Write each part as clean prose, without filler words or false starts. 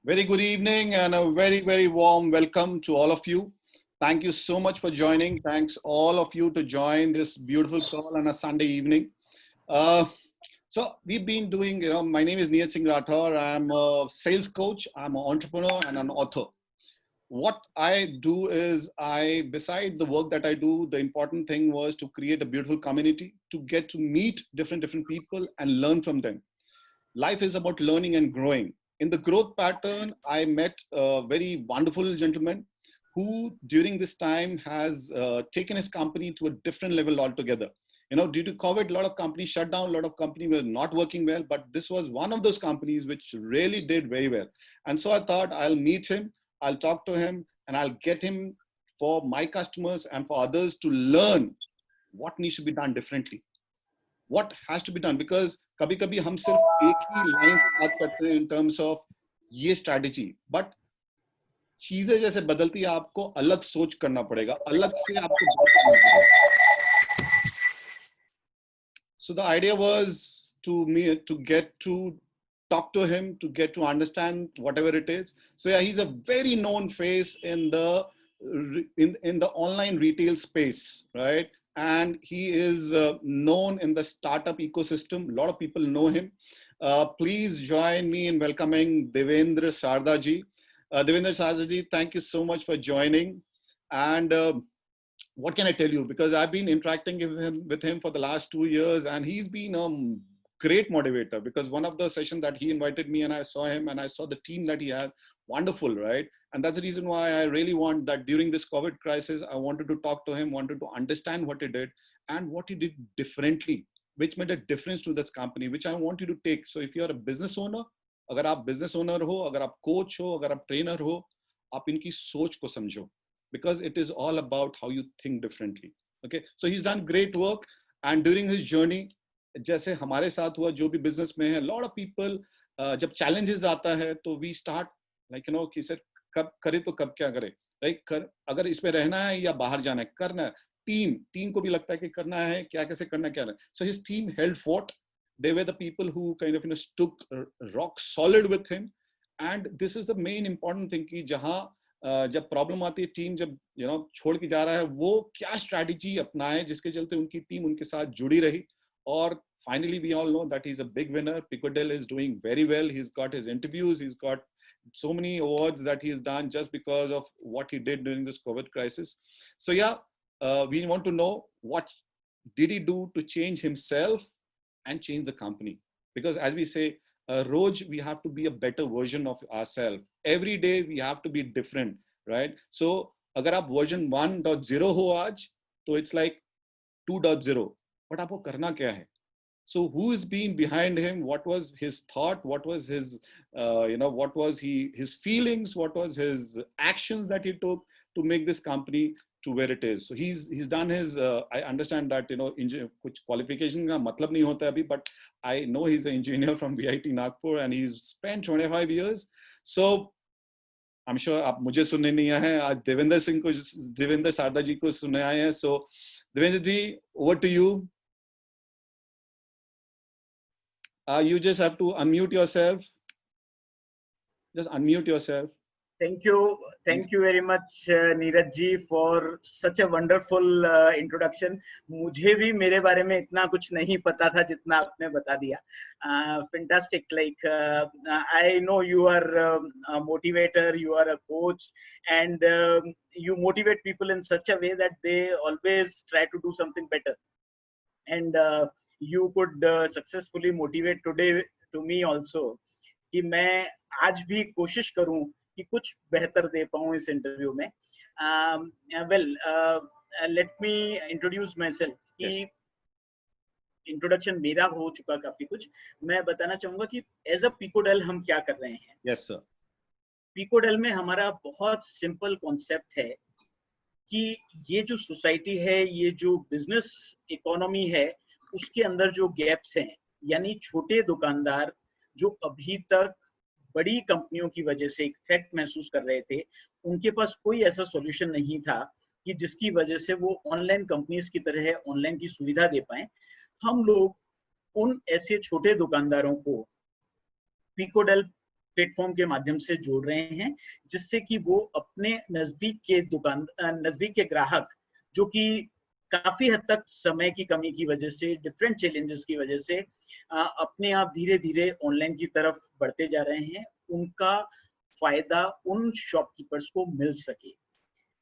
Very good evening and a very, very warm welcome to all of you. Thank you so much for joining. Thanks all of you to join this beautiful call on a Sunday evening. Uh, so we've been doing, my name is Niyat Singh Rathor. I'm a sales coach, I'm an entrepreneur and an author. What I do is beside the work that I do, the important thing was to create a beautiful community, to get to meet different people and learn from them. Life is about learning and growing. In the growth pattern, I met a very wonderful gentleman who during this time has taken his company to a different level altogether. Due to COVID, a lot of companies shut down, a lot of companies were not working well, but this was one of those companies which really did very well. And so I thought I'll meet him, I'll talk to him, and I'll get him for my customers and for others to learn what needs to be done differently. What has to be done, because कभी कभी हम सिर्फ एक ही line से बात करते हैं in terms of ये strategy, but चीजें जैसे बदलती है आपको अलग सोच करना पड़ेगा, अलग से आपको बात करना पड़ेगा. So the idea was to get to talk to him, to get to understand whatever it is. So yeah, he's a very known face in the online retail space, right? And he is known in the startup ecosystem. A lot of people know him. Please join me in welcoming Devendra Sharda ji. Devendra Sharda ji, thank you so much for joining. And what can I tell you? Because I've been interacting with him for the last 2 years, and he's been a great motivator. Because one of the sessions that he invited me, and I saw him, and I saw the team that he has, wonderful, right? And that's the reason why I really want that during this COVID crisis, I wanted to talk to him, wanted to understand what he did and what he did differently, which made a difference to this company, which I want you to take. So if you're a business owner, अगर आप business owner हो, अगर आप coach हो, अगर आप trainer हो, आप इनकी सोच को समझो. Because it is all about how you think differently. Okay, so he's done great work, and during his journey, जैसे हमारे साथ हुआ जो भी business में है, a lot of people जब challenges आता है तो we start like कि सर कब करे तो कब क्या करे, right? अगर इसमें रहना है या बाहर जाना है, करना है. टीम को भी लगता है कि करना है, क्या कैसे करना है, क्या है. So his team held fort. They were the people who kind of stuck rock solid with him, and this is the main important thing कि जहाँ जब प्रॉब्लम आती है, टीम जब छोड़ के जा रहा है, वो क्या स्ट्रैटेजी अपनाए जिसके चलते उनकी टीम उनके साथ जुड़ी रही. और finally we all know that he's a big winner. Pico Dell is doing very well. He's got his interviews, he's got so many awards that he's done just because of what he did during this COVID crisis. So yeah, we want to know what did he do to change himself and change the company. Because as we say, Roj, we have to be a better version of ourselves. Every day we have to be different, right? So अगर आप version 1.0 हो आज, तो it's like 2.0. But आपको करना क्या है? So who is being behind him? What was his thought? What was his, what was his feelings? What was his actions that he took to make this company to where it is? So he's done his. I understand that कुछ qualification का मतलब नहीं होता अभी, but I know he's an engineer from VIT Nagpur, and he's spent 25 years. So I'm sure आप मुझे सुनने नहीं आए हैं, आज देवेंद्र शारदा जी को सुनने आए हैं. So Devendra ji, over to you. You just have to unmute yourself. Just unmute yourself. Thank you very much, Neeraj ji, for such a wonderful introduction. मुझे भी मेरे बारे में इतना कुछ नहीं पता था जितना आपने बता दिया. Fantastic. Like I know you are a motivator, you are a coach, and you motivate people in such a way that they always try to do something better. And you could successfully motivate today to me also कि मैं आज भी कोशिश करूं कि कुछ बेहतर दे पाऊं इस इंटरव्यू में. Let me introduce my self कि इंट्रोडक्शन मेरा हो चुका काफी कुछ. मैं बताना चाहूंगा कि एज अ पिको डेल हम क्या कर रहे हैं. Yes sir. पिको डेल में हमारा बहुत सिंपल कॉन्सेप्ट है कि ये जो सोसाइटी है, ये जो बिजनेस इकोनॉमी है, उसके अंदर जो गैप्स हैं, यानी छोटे दुकानदार जो अभी तक बड़ी कंपनियों की वजह से एक थ्रेट महसूस कर रहे थे, उनके पास कोई ऐसा सॉल्यूशन नहीं था कि जिसकी वजह से वो ऑनलाइन कंपनीज की तरह ऑनलाइन की सुविधा दे पाए. हम लोग उन ऐसे छोटे दुकानदारों को पिको डेल प्लेटफॉर्म के माध्यम से जोड़ रहे हैं, जिससे कि वो अपने नजदीक के ग्राहक, जो कि काफी हद तक समय की कमी की वजह से, डिफरेंट चैलेंजेस की वजह से अपने आप धीरे धीरे ऑनलाइन की तरफ बढ़ते जा रहे हैं, उनका फायदा उन शॉपकीपर्स को मिल सके।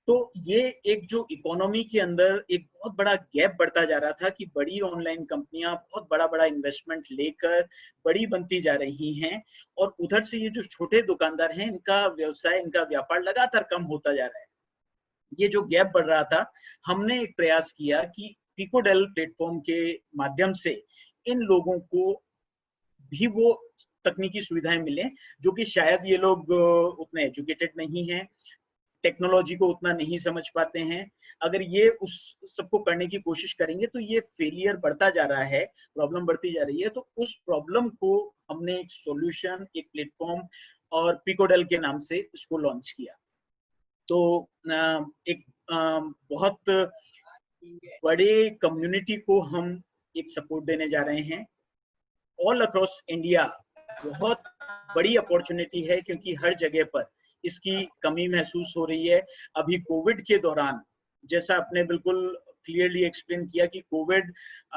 तो ये एक जो इकोनॉमी के अंदर एक बहुत बड़ा गैप बढ़ता जा रहा था कि बड़ी ऑनलाइन कंपनियां बहुत बड़ा बड़ा इन्वेस्टमेंट लेकर बड़ी बनती जा रही हैं, और उधर से ये जो छोटे दुकानदार हैं, इनका व्यवसाय, इनका व्यापार लगातार कम होता जा रहा है। ये जो गैप बढ़ रहा था, हमने एक प्रयास किया कि पिकोडेल प्लेटफॉर्म के माध्यम से इन लोगों को भी वो तकनीकी सुविधाएं मिलें, जो कि शायद ये लोग उतने एजुकेटेड नहीं हैं, टेक्नोलॉजी को उतना नहीं समझ पाते हैं। अगर ये उस सबको करने की कोशिश करेंगे तो ये फेलियर बढ़ता जा रहा है, प्रॉब्लम बढ़ती जा रही है। तो उस प्रॉब्लम को हमने एक सॉल्यूशन, एक प्लेटफॉर्म और पिकोडेल के नाम से इसको लॉन्च किया। तो एक बहुत बड़े कम्युनिटी को हम एक सपोर्ट देने जा रहे हैं ऑल अक्रॉस इंडिया। बहुत बड़ी अपॉर्चुनिटी है, क्योंकि हर जगह पर इसकी कमी महसूस हो रही है। अभी कोविड के दौरान, जैसा आपने बिल्कुल क्लियरली एक्सप्लेन किया कि कोविड,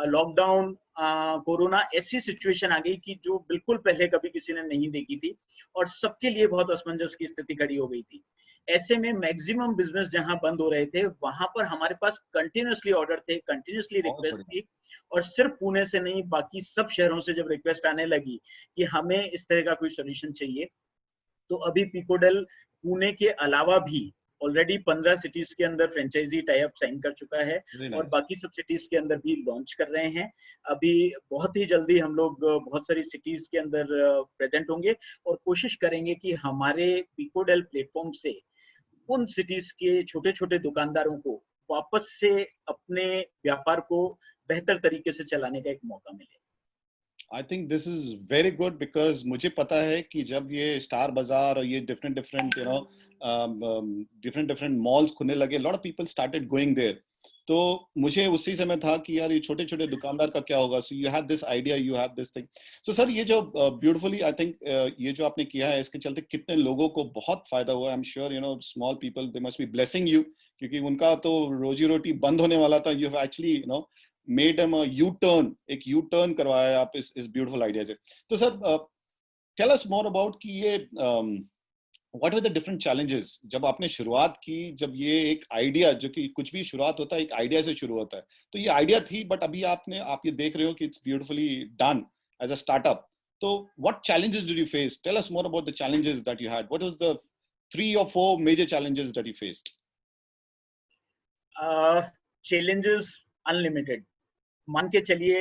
लॉकडाउन, कोरोना ऐसी सिचुएशन आ गई कि जो बिल्कुल पहले कभी किसी ने नहीं देखी थी, और सबके लिए बहुत असमंजस की स्थिति खड़ी हो गई थी। ऐसे में मैक्सिमम बिजनेस जहां बंद हो रहे थे, वहां पर हमारे पास कंटिन्यूअसली ऑर्डर थे, कंटिन्यूअसली रिक्वेस्ट थी, और सिर्फ पुणे से नहीं, बाकी सब शहरों से जब रिक्वेस्ट आने लगी कि हमें इस तरह का कोई सोल्यूशन चाहिए, तो अभी पिकोडेल पुणे के अलावा भी ऑलरेडी 15 सिटीज के अंदर फ्रेंचाइजी टाई अप साइन कर चुका है, और बाकी सब सिटीज के अंदर भी लॉन्च कर रहे हैं। अभी बहुत ही जल्दी हम लोग बहुत सारी सिटीज के अंदर प्रेजेंट होंगे, और कोशिश करेंगे कि हमारे पिकोडेल प्लेटफॉर्म से उन सिटीज के छोटे छोटे दुकानदारों को वापस से अपने व्यापार को बेहतर तरीके से चलाने का एक मौका मिले। आई think this is very good, because मुझे पता है कि जब ये स्टार बाजार और ये डिफरेंट डिफरेंट डिफरेंट मॉल्स खुलने लगे, lot of people started going there. तो मुझे उसी समय था कि यार ये छोटे छोटे दुकानदार का क्या होगा। So you have this idea, you have this thing. So sir, ये जो ब्यूटीफुली आई थिंक ये जो आपने किया है, इसके चलते कितने लोगों को बहुत फायदा हुआ। I am sure small people, they must be blessing you, क्योंकि उनका तो रोजी रोटी बंद होने वाला था। You have actually made them a U-turn, एक U-turn करवाया आप इस beautiful idea से। तो sir, tell us more about कि ये what were the different challenges जब आपने शुरुआत की, जब ये एक आइडिया, जो कि कुछ भी शुरुआत होता है एक आइडिया से शुरू होता है, तो ये आइडिया थी, बट अभी आप ये देख रहे हो कि it's beautifully done as a startup। तो what challenges did you face? Tell us more about the challenges that you had. What was the 3 or 4 major challenges that you faced? Challenges unlimited। मान के चलिए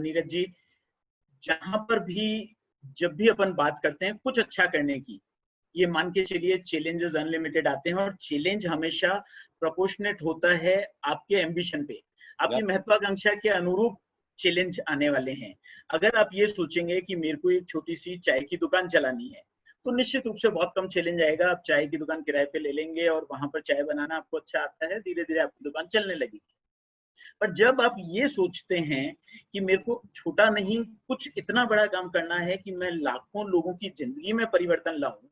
नीरज जी, जहां पर भी जब भी अपन बात करते हैं कुछ अच्छा करने की, ये मान के चलिए चैलेंजेस अनलिमिटेड आते हैं, और चैलेंज हमेशा प्रोपोर्शनेट होता है आपके एम्बिशन पे, आपकी महत्वाकांक्षा के अनुरूप चैलेंज आने वाले हैं। अगर आप ये सोचेंगे कि मेरे को एक छोटी सी चाय की दुकान चलानी है, तो निश्चित रूप से बहुत कम चैलेंज आएगा। आप चाय की दुकान किराए पे ले लेंगे और वहां पर चाय बनाना आपको अच्छा आता है, धीरे धीरे आपकी दुकान चलने लगेगी। पर जब आप ये सोचते हैं कि मेरे को छोटा नहीं, कुछ इतना बड़ा काम करना है कि मैं लाखों लोगों की जिंदगी में परिवर्तन लाऊं,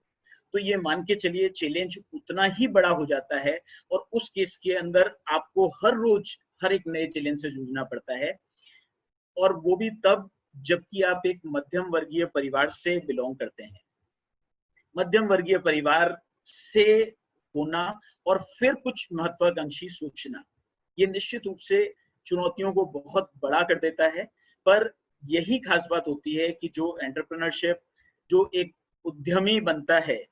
तो ये मान के चलिए चैलेंज उतना ही बड़ा हो जाता है। और उस केस के अंदर आपको हर रोज हर एक नए चैलेंज से जूझना पड़ता है, और वो भी तब जबकि आप एक मध्यम वर्गीय परिवार से बिलोंग करते हैं। मध्यम वर्गीय परिवार से होना और फिर कुछ महत्वाकांक्षी सोचना, ये निश्चित रूप से चुनौतियों को बहुत बड़ा कर देता है। पर यही खास बात होती है कि जो एंटरप्रेन्योरशिप, जो एक उद्यमी बनता है,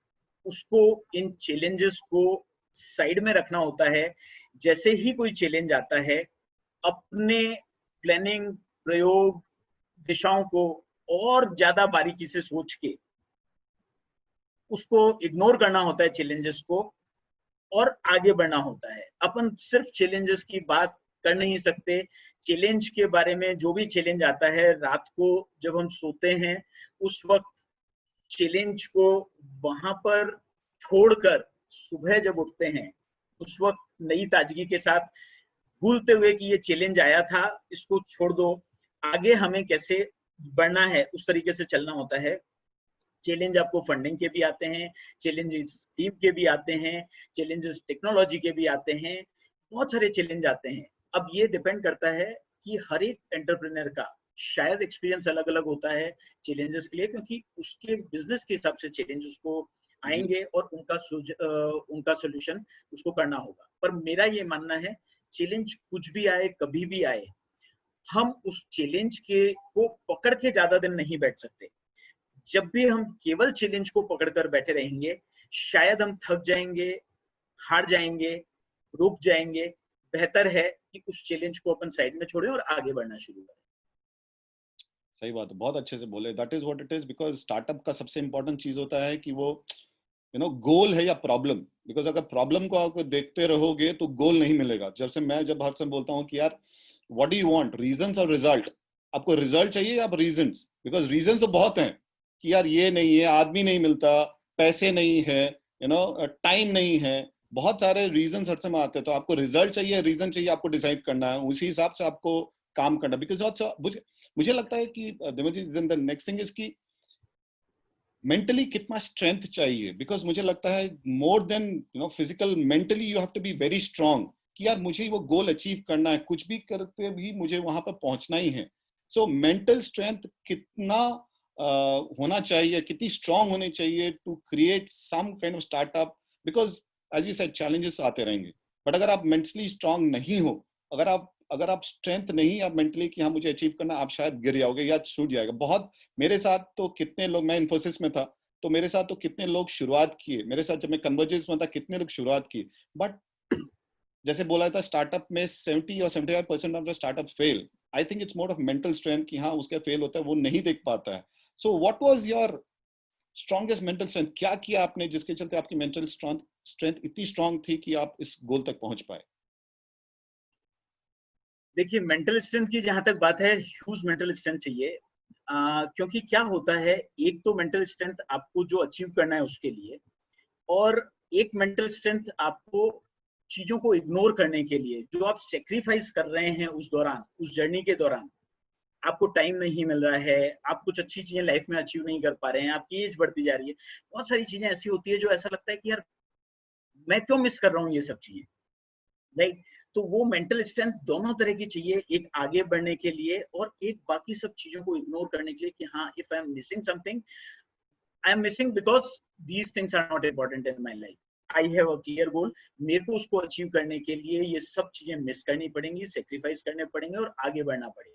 उसको इन चैलेंजेस को साइड में रखना होता है। जैसे ही कोई चैलेंज आता है, अपने प्लानिंग, प्रयोग, दिशाओं को और ज्यादा बारीकी से सोच के उसको इग्नोर करना होता है चैलेंजेस को, और आगे बढ़ना होता है। अपन सिर्फ चैलेंजेस की बात कर नहीं सकते। चैलेंज के बारे में, जो भी चैलेंज आता है, रात को जब हम सोते हैं उस वक्त चैलेंज को वहां पर छोड़कर सुबह जब उठते हैं उस वक्त नई ताजगी के साथ, भूलते हुए कि ये चैलेंज आया था, इसको छोड़ दो, आगे हमें कैसे बढ़ना है उस तरीके से चलना होता है। चैलेंज आपको फंडिंग के भी आते हैं, चैलेंजेस टीम के भी आते हैं, चैलेंजेस टेक्नोलॉजी के भी आते हैं, बहुत सारे चैलेंज आते हैं। अब ये डिपेंड करता है कि हर एक एंटरप्रेन्योर का शायद एक्सपीरियंस अलग अलग होता है चैलेंजेस के लिए, क्योंकि उसके बिजनेस के हिसाब से चैलेंज उसको आएंगे और उनका सोल्यूशन उसको करना होगा। पर मेरा ये मानना है चैलेंज कुछ भी आए, कभी भी आए, हम उस चैलेंज के को पकड़ के ज्यादा दिन नहीं बैठ सकते। जब भी हम केवल चैलेंज को पकड़कर बैठे रहेंगे, शायद हम थक जाएंगे, हार जाएंगे, रुक जाएंगे। बेहतर है कि उस चैलेंज को अपन साइड में छोड़ें और आगे बढ़ना शुरू करें। सही बात है, बहुत अच्छे से बोले। That is what it is, because startup का सबसे इंपॉर्टेंट चीज होता है कि वो गोल है या प्रॉब्लम। बिकॉज अगर प्रॉब्लम को आप देखते रहोगे तो गोल नहीं मिलेगा। जब हर समय बोलता हूँ कि यार what do you want, reasons और रिजल्ट। आपको रिजल्ट चाहिए या रीजंस? बिकॉज रीजंस तो बहुत हैं कि यार ये नहीं है, आदमी नहीं मिलता, पैसे नहीं है, टाइम नहीं है, बहुत सारे रीजंस हर समय आते हैं। तो आपको रिजल्ट चाहिए, रीजन चाहिए, आपको डिसाइड करना है, उसी हिसाब से आपको काम करना। बिकॉज मुझे लगता है कि द नेक्स्ट थिंग इज कि मेंटली कितना स्ट्रेंथ चाहिए। बिकॉज मुझे लगता है more than physical, mentally you have to be very strong कि यार मुझे वो गोल अचीव करना है, कुछ भी करते भी मुझे वहां पर पहुंचना ही है। सो मेंटल स्ट्रेंथ कितना होना चाहिए, कितनी स्ट्रांग होनी चाहिए to create some kind of startup. Because as you said challenges आते रहेंगे, बट अगर आप मेंटली स्ट्रांग नहीं हो, अगर आप स्ट्रेंथ नहीं, आप मेंटली कि हाँ मुझे अचीव करना, आप शायद गिर जाओगे या छूट जाएगा। बहुत मेरे साथ तो कितने लोग, मैं इन्फोसिस में था तो मेरे साथ तो कितने लोग शुरुआत किए, मेरे साथ जब मैं कन्वर्जेंस में था कितने लोग शुरुआत की, बट जैसे बोला था स्टार्टअप में 70 और 75% of the startup fail. I think it's more of mental strength कि हाँ उसका फेल होता है, वो नहीं देख पाता है। So what was your strongest mental strength? क्या किया आपने जिसके चलते आपकी मेंटल स्ट्रेंथ इतनी स्ट्रांग थी कि आप इस गोल तक पहुंच पाए? देखिए, मेंटल स्ट्रेंथ की जहां तक बात है, ह्यूज मेंटल स्ट्रेंथ चाहिए। क्योंकि क्या होता है, एक तो मेंटल स्ट्रेंथ आपको जो अचीव करना है उसके लिए, और एक मेंटल स्ट्रेंथ आपको चीजों को इग्नोर करने के लिए, जो आप सेक्रीफाइस कर रहे हैं उस दौरान, उस जर्नी के दौरान। आपको टाइम नहीं मिल रहा है, आप कुछ अच्छी चीजें लाइफ में अचीव नहीं कर पा रहे हैं, आपकी एज बढ़ती जा रही है, बहुत सारी चीजें ऐसी होती है जो ऐसा लगता है कि यार मैं क्यों मिस कर रहा हूँ ये सब चीजें, राइट? तो वो मेंटल स्ट्रेंथ दोनों तरह की चाहिए, एक आगे बढ़ने के लिए और एक बाकी सब चीजों को इग्नोर करने के लिए कि हाँ, if I am missing something, I am missing because these things are not important in my life. I have a clear goal, मेरे को उसको अचीव करने के लिए ये सब चीजें मिस करनी पड़ेंगी, सेक्रीफाइस करने पड़ेंगे और आगे बढ़ना पड़ेगा।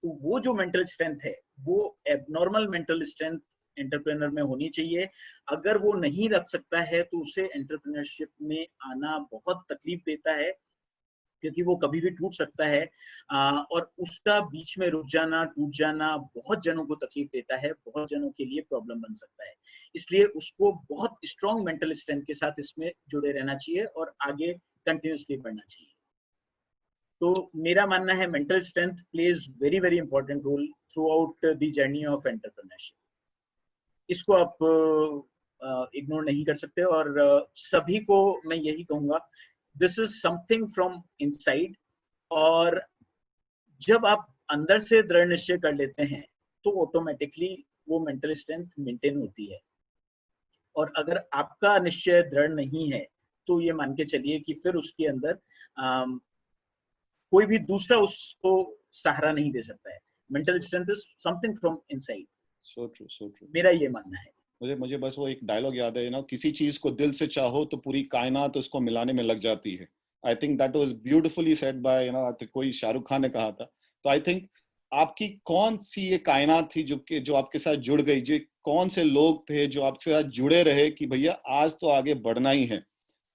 तो वो जो मेंटल स्ट्रेंथ है, वो एबनॉर्मल मेंटल स्ट्रेंथ एंटरप्रेन्योर में होनी चाहिए। अगर वो नहीं रख सकता है तो उसे एंटरप्रेन्योरशिप में आना बहुत तकलीफ देता है, क्योंकि वो कभी भी टूट सकता है। और उसका बीच में रुक जाना, टूट जाना बहुत जनों को तकलीफ देता है, बहुत जनों के लिए प्रॉब्लम बन सकता है। इसलिए उसको बहुत स्ट्रॉन्ग मेंटल स्ट्रेंथ के साथ इसमें जुड़े रहना चाहिए और आगे कंटिन्यूसली बढ़ना चाहिए। तो मेरा मानना है mental strength plays very very important role throughout the journey of entrepreneurship. इसको आप इग्नोर नहीं कर सकते। और सभी को मैं यही कहूंगा, this is something from inside. और जब आप अंदर से दृढ़ निश्चय कर लेते हैं तो ऑटोमेटिकली वो मेंटल स्ट्रेंथ मेंटेन होती है। और अगर आपका निश्चय दृढ़ नहीं है तो ये मान के चलिए कि फिर उसके अंदर कोई भी दूसरा उसको सहारा नहीं दे सकता है। Mental strength is something from inside. So true, so true. मेरा ये मानना है। मुझे बस वो एक डायलॉग याद है, किसी चीज को दिल से चाहो तो पूरी कायनात उसको मिलाने में लग जाती है। आई think that was beautifully said bye कोई शाहरुख खान ने कहा था। तो आई थिंक आपकी कौन सी ये कायनात थी जो आपके साथ जुड़ गई, जो कौन से लोग थे जो आपके साथ जुड़े रहे कि भैया आज तो आगे बढ़ना ही है?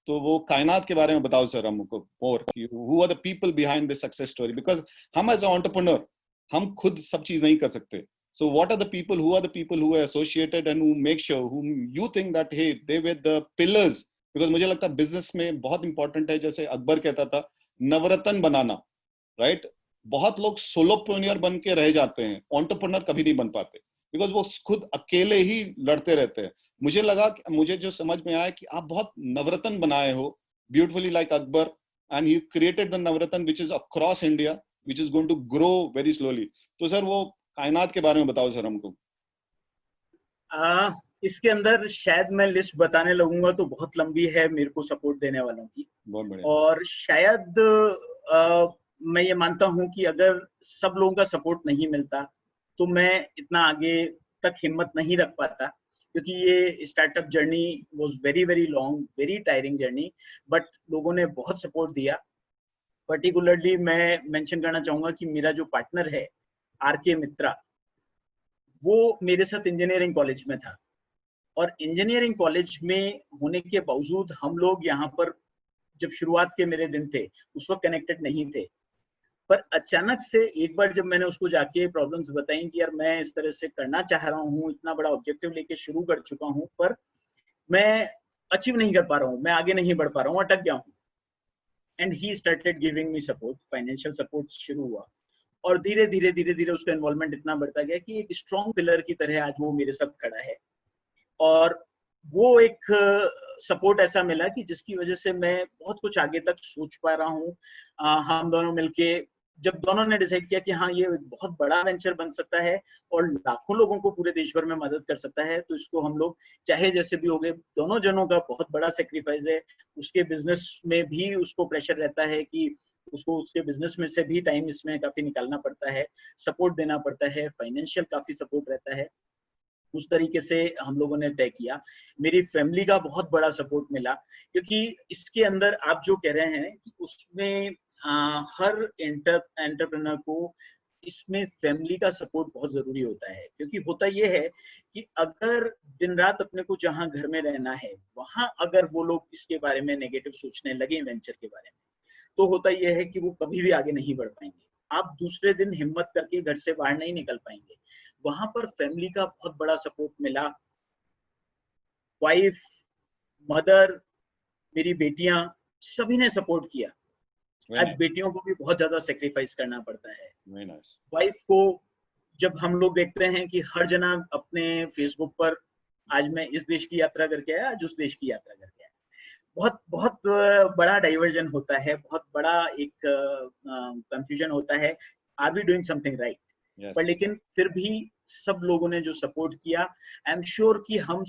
तो वो कायनात के बारे में बताओ सर हमको और, who are the people behind this success story? Because हम एज एंटरप्रेन्योर हम खुद सब चीज नहीं कर सकते। So what are the people who are associated and who make sure, whom you think that hey they were the pillars? Because मुझे लगता है बिजनेस में बहुत इंपॉर्टेंट है, जैसे अकबर कहता था नवरत्न बनाना, राइट? बहुत लोग सोलोप्रेन्योर बन के रह जाते हैं, एंटरप्रेन्योर कभी नहीं बन पाते बिकॉज वो खुद अकेले ही लड़ते रहते हैं। मुझे जो समझ में आया कि आप बहुत नवरत्न बनाए हो beautifully like Akbar, and he created the Navratna which is across India, which is going to grow very slowly. तो सर वो कायनात के बारे में बताओ सर हमको। इसके अंदर शायद मैं लिस्ट बताने लगूंगा तो बहुत लंबी है मेरे को सपोर्ट देने वालों की। बहुत बढ़िया। और शायद मैं ये मानता हूँ कि अगर सब लोगों का सपोर्ट नहीं मिलता तो मैं इतना आगे तक हिम्मत नहीं रख पाता, क्योंकि ये startup journey was very very long, very tiring journey, but लोगों ने बहुत सपोर्ट दिया। पर्टिकुलरली मैं मेंशन करना चाहूंगा कि मेरा जो पार्टनर है आर के मित्रा, वो मेरे साथ इंजीनियरिंग कॉलेज में था, और इंजीनियरिंग कॉलेज में होने के बावजूद हम लोग यहाँ पर जब शुरुआत के मेरे दिन थे उस वक्त कनेक्टेड नहीं थे। पर अचानक से एक बार जब मैंने उसको जाके प्रॉब्लम्स बताई कि यार मैं इस तरह से करना चाह रहा हूँ, इतना बड़ा ऑब्जेक्टिव लेके शुरू कर चुका हूँ, पर मैं अचीव नहीं कर पा रहा हूँ, मैं आगे नहीं बढ़ पा रहा हूँ, अटक गया हूँ। And he started giving me support, financial support शुरू हुआ, और धीरे धीरे धीरे धीरे उसका इन्वॉल्वमेंट इतना बढ़ता गया कि एक स्ट्रॉन्ग पिलर की तरह आज वो मेरे साथ खड़ा है। और वो एक सपोर्ट ऐसा मिला कि जिसकी वजह से मैं बहुत कुछ आगे तक सोच पा रहा हूँ। हम दोनों मिलके जब दोनों ने डिसाइड किया कि हाँ ये बहुत बड़ा वेंचर बन सकता है और लाखों लोगों को पूरे देश भर में मदद कर सकता है, तो इसको हम लोग चाहे जैसे भी हो गए, दोनों जनों का बहुत बड़ा सेक्रीफाइस है। उसके बिजनेस में भी उसको प्रेशर रहता है कि उसको उसके बिजनेस में से भी टाइम इसमें काफी निकालना पड़ता है, सपोर्ट देना पड़ता है, फाइनेंशियल काफी सपोर्ट रहता है। उस तरीके से हम लोगों ने तय किया। मेरी फैमिली का बहुत बड़ा सपोर्ट मिला, क्योंकि इसके अंदर आप जो कह रहे हैं कि उसमें हर एंटरप्रेन्योर को इसमें फैमिली का सपोर्ट बहुत जरूरी होता है। क्योंकि होता यह है कि अगर दिन रात अपने को जहां घर में रहना है वहां अगर वो लोग इसके बारे में नेगेटिव सोचने लगे वेंचर के बारे में, तो होता यह है कि वो कभी भी आगे नहीं बढ़ पाएंगे। आप दूसरे दिन हिम्मत करके घर से बाहर नहीं निकल पाएंगे। वहां पर फैमिली का बहुत बड़ा सपोर्ट मिला। वाइफ, मदर, मेरी बेटियां, सभी ने सपोर्ट किया। Very आज nice. बेटियों को भी बहुत ज्यादा सेक्रीफाइस करना पड़ता है। Very nice. वाइफ को जब हम लोग देखते हैं कि हर जना अपने फेसबुक पर आज मैं इस देश की यात्रा करके आया, आज उस देश की यात्रा करके आया, बहुत बहुत बड़ा डाइवर्जन होता है, बहुत बड़ा एक कंफ्यूजन होता है, are we doing something right. पर Yes. लेकिन फिर भी सब लोगों ने जो सपोर्ट किया, आई एम श्योर कि हम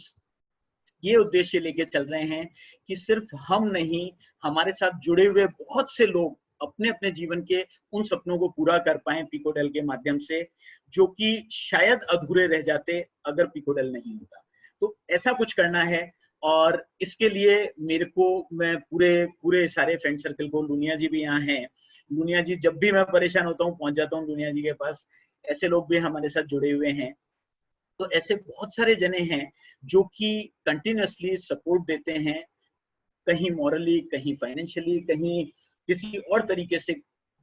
ये उद्देश्य लेके चल रहे हैं कि सिर्फ हम नहीं, हमारे साथ जुड़े हुए बहुत से लोग अपने अपने जीवन के उन सपनों को पूरा कर पाए पिकोडेल के माध्यम से, जो कि शायद अधूरे रह जाते अगर पिकोडेल नहीं होता। तो ऐसा कुछ करना है, और इसके लिए मेरे को, मैं पूरे पूरे सारे फ्रेंड सर्कल को, लुनिया जी भी यहाँ हैं, लुनिया जी जब भी मैं परेशान होता हूँ पहुंच जाता हूँ लुनिया जी के पास, ऐसे लोग भी हमारे साथ जुड़े हुए हैं। तो ऐसे बहुत सारे जने हैं जो कि कंटिन्यूअसली सपोर्ट देते हैं, कहीं मॉरली, कहीं फाइनेंशियली, कहीं किसी और तरीके से।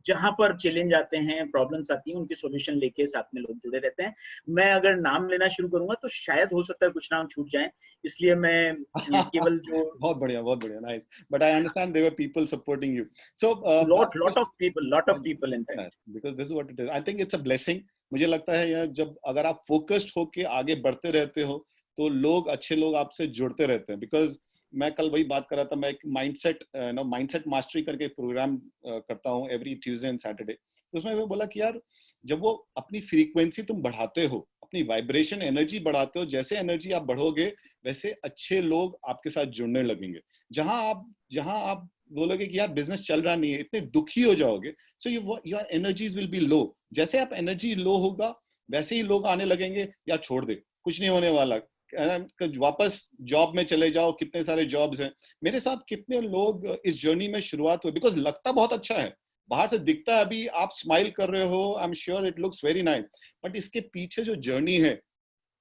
जहां पर चैलेंज आते हैं, प्रॉब्लम्स आती हैं, उनके सॉल्यूशन लेके साथ में लोग जुड़े रहते हैं। मैं अगर नाम लेना शुरू करूंगा तो शायद हो सकता है कुछ नाम छूट जाएं, इसलिए मैं केवल जो बहुत बढ़िया, nice. But I understand there were people supporting you. So, lot of people in fact. because this is what it is. I think it's a blessing. मुझे लगता है यार, जब अगर आप फोकस्ड होके आगे बढ़ते रहते हो तो लोग, अच्छे लोग आपसे जुड़ते रहते हैं। बिकॉज मैं कल वही बात कर रहा था, मैं एक माइंडसेट मास्टरी करके प्रोग्राम करता हूँ एवरी ट्यूसडे एंड सैटरडे। तो उसमें मैं बोला कि यार, जब वो अपनी फ्रीक्वेंसी तुम बढ़ाते हो, अपनी वाइब्रेशन एनर्जी बढ़ाते हो, जैसे एनर्जी आप बढ़ोगे वैसे अच्छे लोग आपके साथ जुड़ने लगेंगे। जहां आप बोलोगे कि यार बिजनेस चल रहा नहीं है, इतने दुखी हो जाओगे, so your energies will be low. जैसे आप एनर्जी लो होगा वैसे ही लोग आने लगेंगे, या छोड़ दे, कुछ नहीं होने वाला, वापस जॉब में चले जाओ, कितने सारे जॉब्स हैं। मेरे साथ कितने लोग इस जर्नी में शुरुआत हुए, बिकॉज लगता बहुत अच्छा है, बाहर से दिखता है, अभी आप स्माइल कर रहे हो, I am sure it looks very nice, but इसके पीछे जो जर्नी है,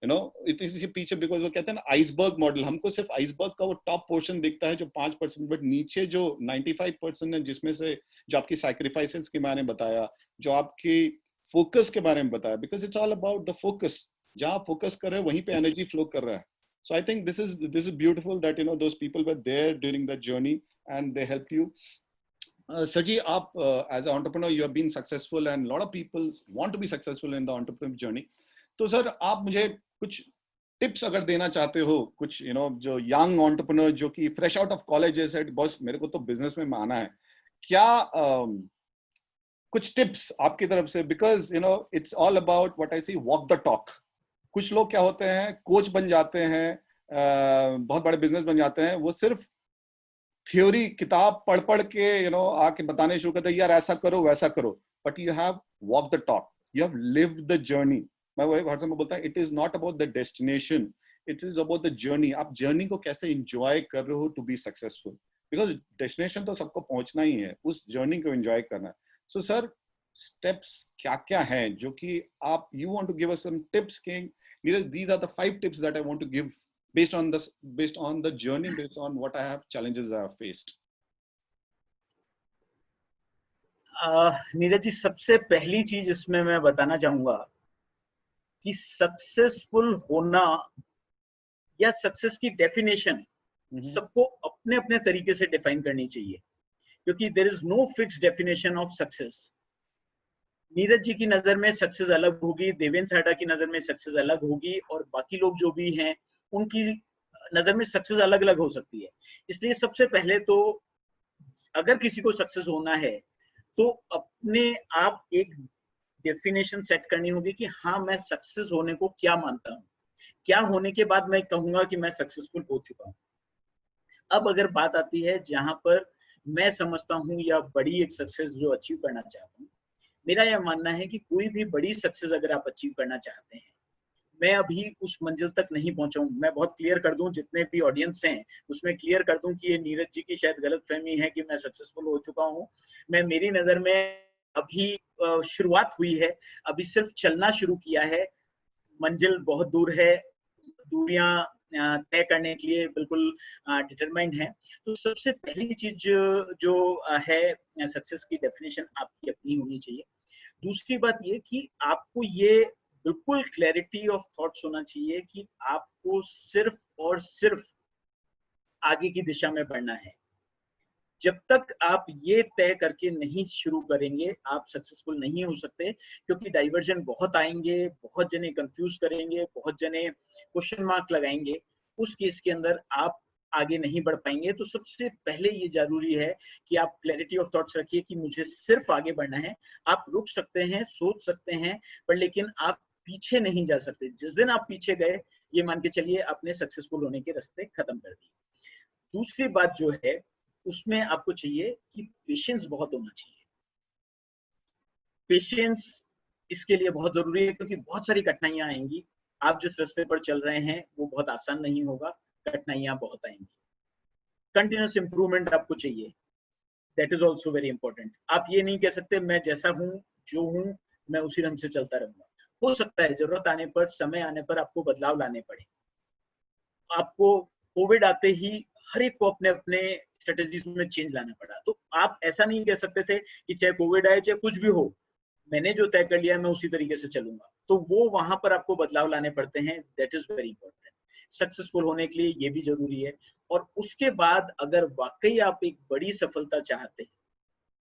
इसके पीछे, बिकॉज वो कहते हैं ना आइसबर्ग मॉडल, हमको सिर्फ आइसबर्ग का वो टॉप पोर्शन दिखता है जो 5%, बट नीचे जो 95% है, जिसमें से जो आपकी सैक्रिफाइसेस के बारे में बताया, जो आपकी फोकस के बारे में बताया, because it's all about the focus. जहां फोकस कर रहे हैं वहीं पे एनर्जी फ्लो कर रहा है। So I think this is beautiful that those people were there during that journey and they helped you. Saji, आप as an entrepreneur you have been successful and a lot of people want to be successful in the entrepreneurship journey. तो sir आप मुझे कुछ tips अगर देना चाहते हो, कुछ जो यंग एंटरप्रेन्योर जो कि फ्रेश आउट ऑफ कॉलेज है, बॉस मेरे को तो बिजनेस में आना है, क्या कुछ टिप्स आपकी तरफ से, because it's all about what I see, walk the talk, कुछ लोग क्या होते हैं, कोच बन जाते हैं, बहुत बड़े बिजनेस बन जाते हैं, वो सिर्फ थ्योरी किताब पढ़ पढ़ के आके बताने शुरू करते हैं, यार ऐसा करो वैसा करो, but you have walk the talk, you have live the journey. मैं वही हर समय बोलता हूँ, it is not about the destination, it is about the journey. आप जर्नी को कैसे एंजॉय कर रहे हो to be successful, because destination तो सबको पहुंचना ही है, उस जर्नी को एंजॉय करना है। सो सर, स्टेप्स क्या क्या हैं जो कि आप, you want to give us some tips, king these are the 5 tips that I want to give based on this, based on the journey, based on what I have, challenges I have faced. Neeraj ji, सबसे पहली चीज इसमें मैं बताना चाहूंगा कि successful होना या सक्सेस की डेफिनेशन सबको अपने अपने तरीके से डिफाइन करनी चाहिए, क्योंकि there is no fix definition of success. Neeraj ji की नजर में सक्सेस अलग होगी, देवेंद्र साडा की नजर में सक्सेस अलग होगी, और बाकी लोग जो भी हैं उनकी नजर में सक्सेस अलग अलग हो सकती है। इसलिए सबसे पहले तो अगर किसी को सक्सेस होना है तो अपने आप एक डेफिनेशन सेट करनी होगी कि हाँ, मैं सक्सेस होने को क्या मानता हूँ, क्या होने के बाद मैं कहूंगा कि मैं सक्सेसफुल हो चुका हूँ। अब अगर बात आती है जहां पर मैं समझता हूँ या बड़ी एक सक्सेस जो अचीव करना चाहता हूँ, मेरा यह मानना है कि कोई भी बड़ी सक्सेस अगर आप अचीव करना चाहते हैं, मैं अभी उस मंजिल तक नहीं पहुंचा हूं। मैं बहुत क्लियर कर दूं, जितने भी ऑडियंस हैं उसमें क्लियर कर दूं कि ये नीरज जी की शायद गलत फहमी है कि मैं सक्सेसफुल हो चुका हूं। मैं, मेरी नजर में अभी शुरुआत हुई है, अभी सिर्फ चलना शुरू किया है, मंजिल बहुत दूर है, दूरियां तय करने के लिए बिल्कुल डिटरमाइंड है। तो सबसे पहली चीज जो है, सक्सेस की डेफिनेशन आपकी अपनी होनी चाहिए। दूसरी बात ये कि आपको ये बिल्कुल क्लैरिटी ऑफ थॉट्स होना चाहिए कि आपको सिर्फ और सिर्फ आगे की दिशा में बढ़ना है। जब तक आप ये तय करके नहीं शुरू करेंगे, आप सक्सेसफुल नहीं हो सकते, क्योंकि डाइवर्जन बहुत आएंगे, बहुत जने कंफ्यूज करेंगे, बहुत जने क्वेश्चन मार्क लगाएंगे। उस केस के अंदर आप आगे नहीं बढ़ पाएंगे। तो सबसे पहले ये जरूरी है कि आप क्लैरिटी ऑफ थॉट्स रखिए कि मुझे सिर्फ आगे बढ़ना है। आप रुक सकते हैं, सोच सकते हैं, पर लेकिन आप पीछे नहीं जा सकते। जिस दिन आप पीछे गए, ये मान के चलिए आपने सक्सेसफुल होने के रास्ते खत्म कर दिए। दूसरी बात जो है, उसमें आपको चाहिए कि पेशेंस बहुत होना चाहिए। पेशेंस इसके लिए बहुत जरूरी है, क्योंकि बहुत सारी कठिनाइयां आएंगी। आप जिस रास्ते पर चल रहे हैं वो बहुत आसान नहीं होगा, कठिनाइयां बहुत आएंगी। कंटिन्यूस इंप्रूवमेंट आपको चाहिए, that is also very important. आप ये नहीं कह सकते मैं जैसा हूँ, जो हूँ, मैं उसी ढंग से चलता रहूंगा। हो सकता है जरूरत आने पर, समय आने पर आपको बदलाव लाने पड़े। आपको कोविड आते ही हर एक को अपने अपने स्ट्रेटेजीज में चेंज लाना पड़ा। तो आप ऐसा नहीं कह सकते थे कि चाहे कोविड आए चाहे कुछ भी हो, मैंने जो तय कर लिया है मैं उसी तरीके से चलूंगा। तो वो वहां पर आपको बदलाव लाने पड़ते हैं, that is very important. Successful होने के लिए ये भी जरूरी है। और उसके बाद अगर वाकई आप एक बड़ी सफलता चाहते हैं,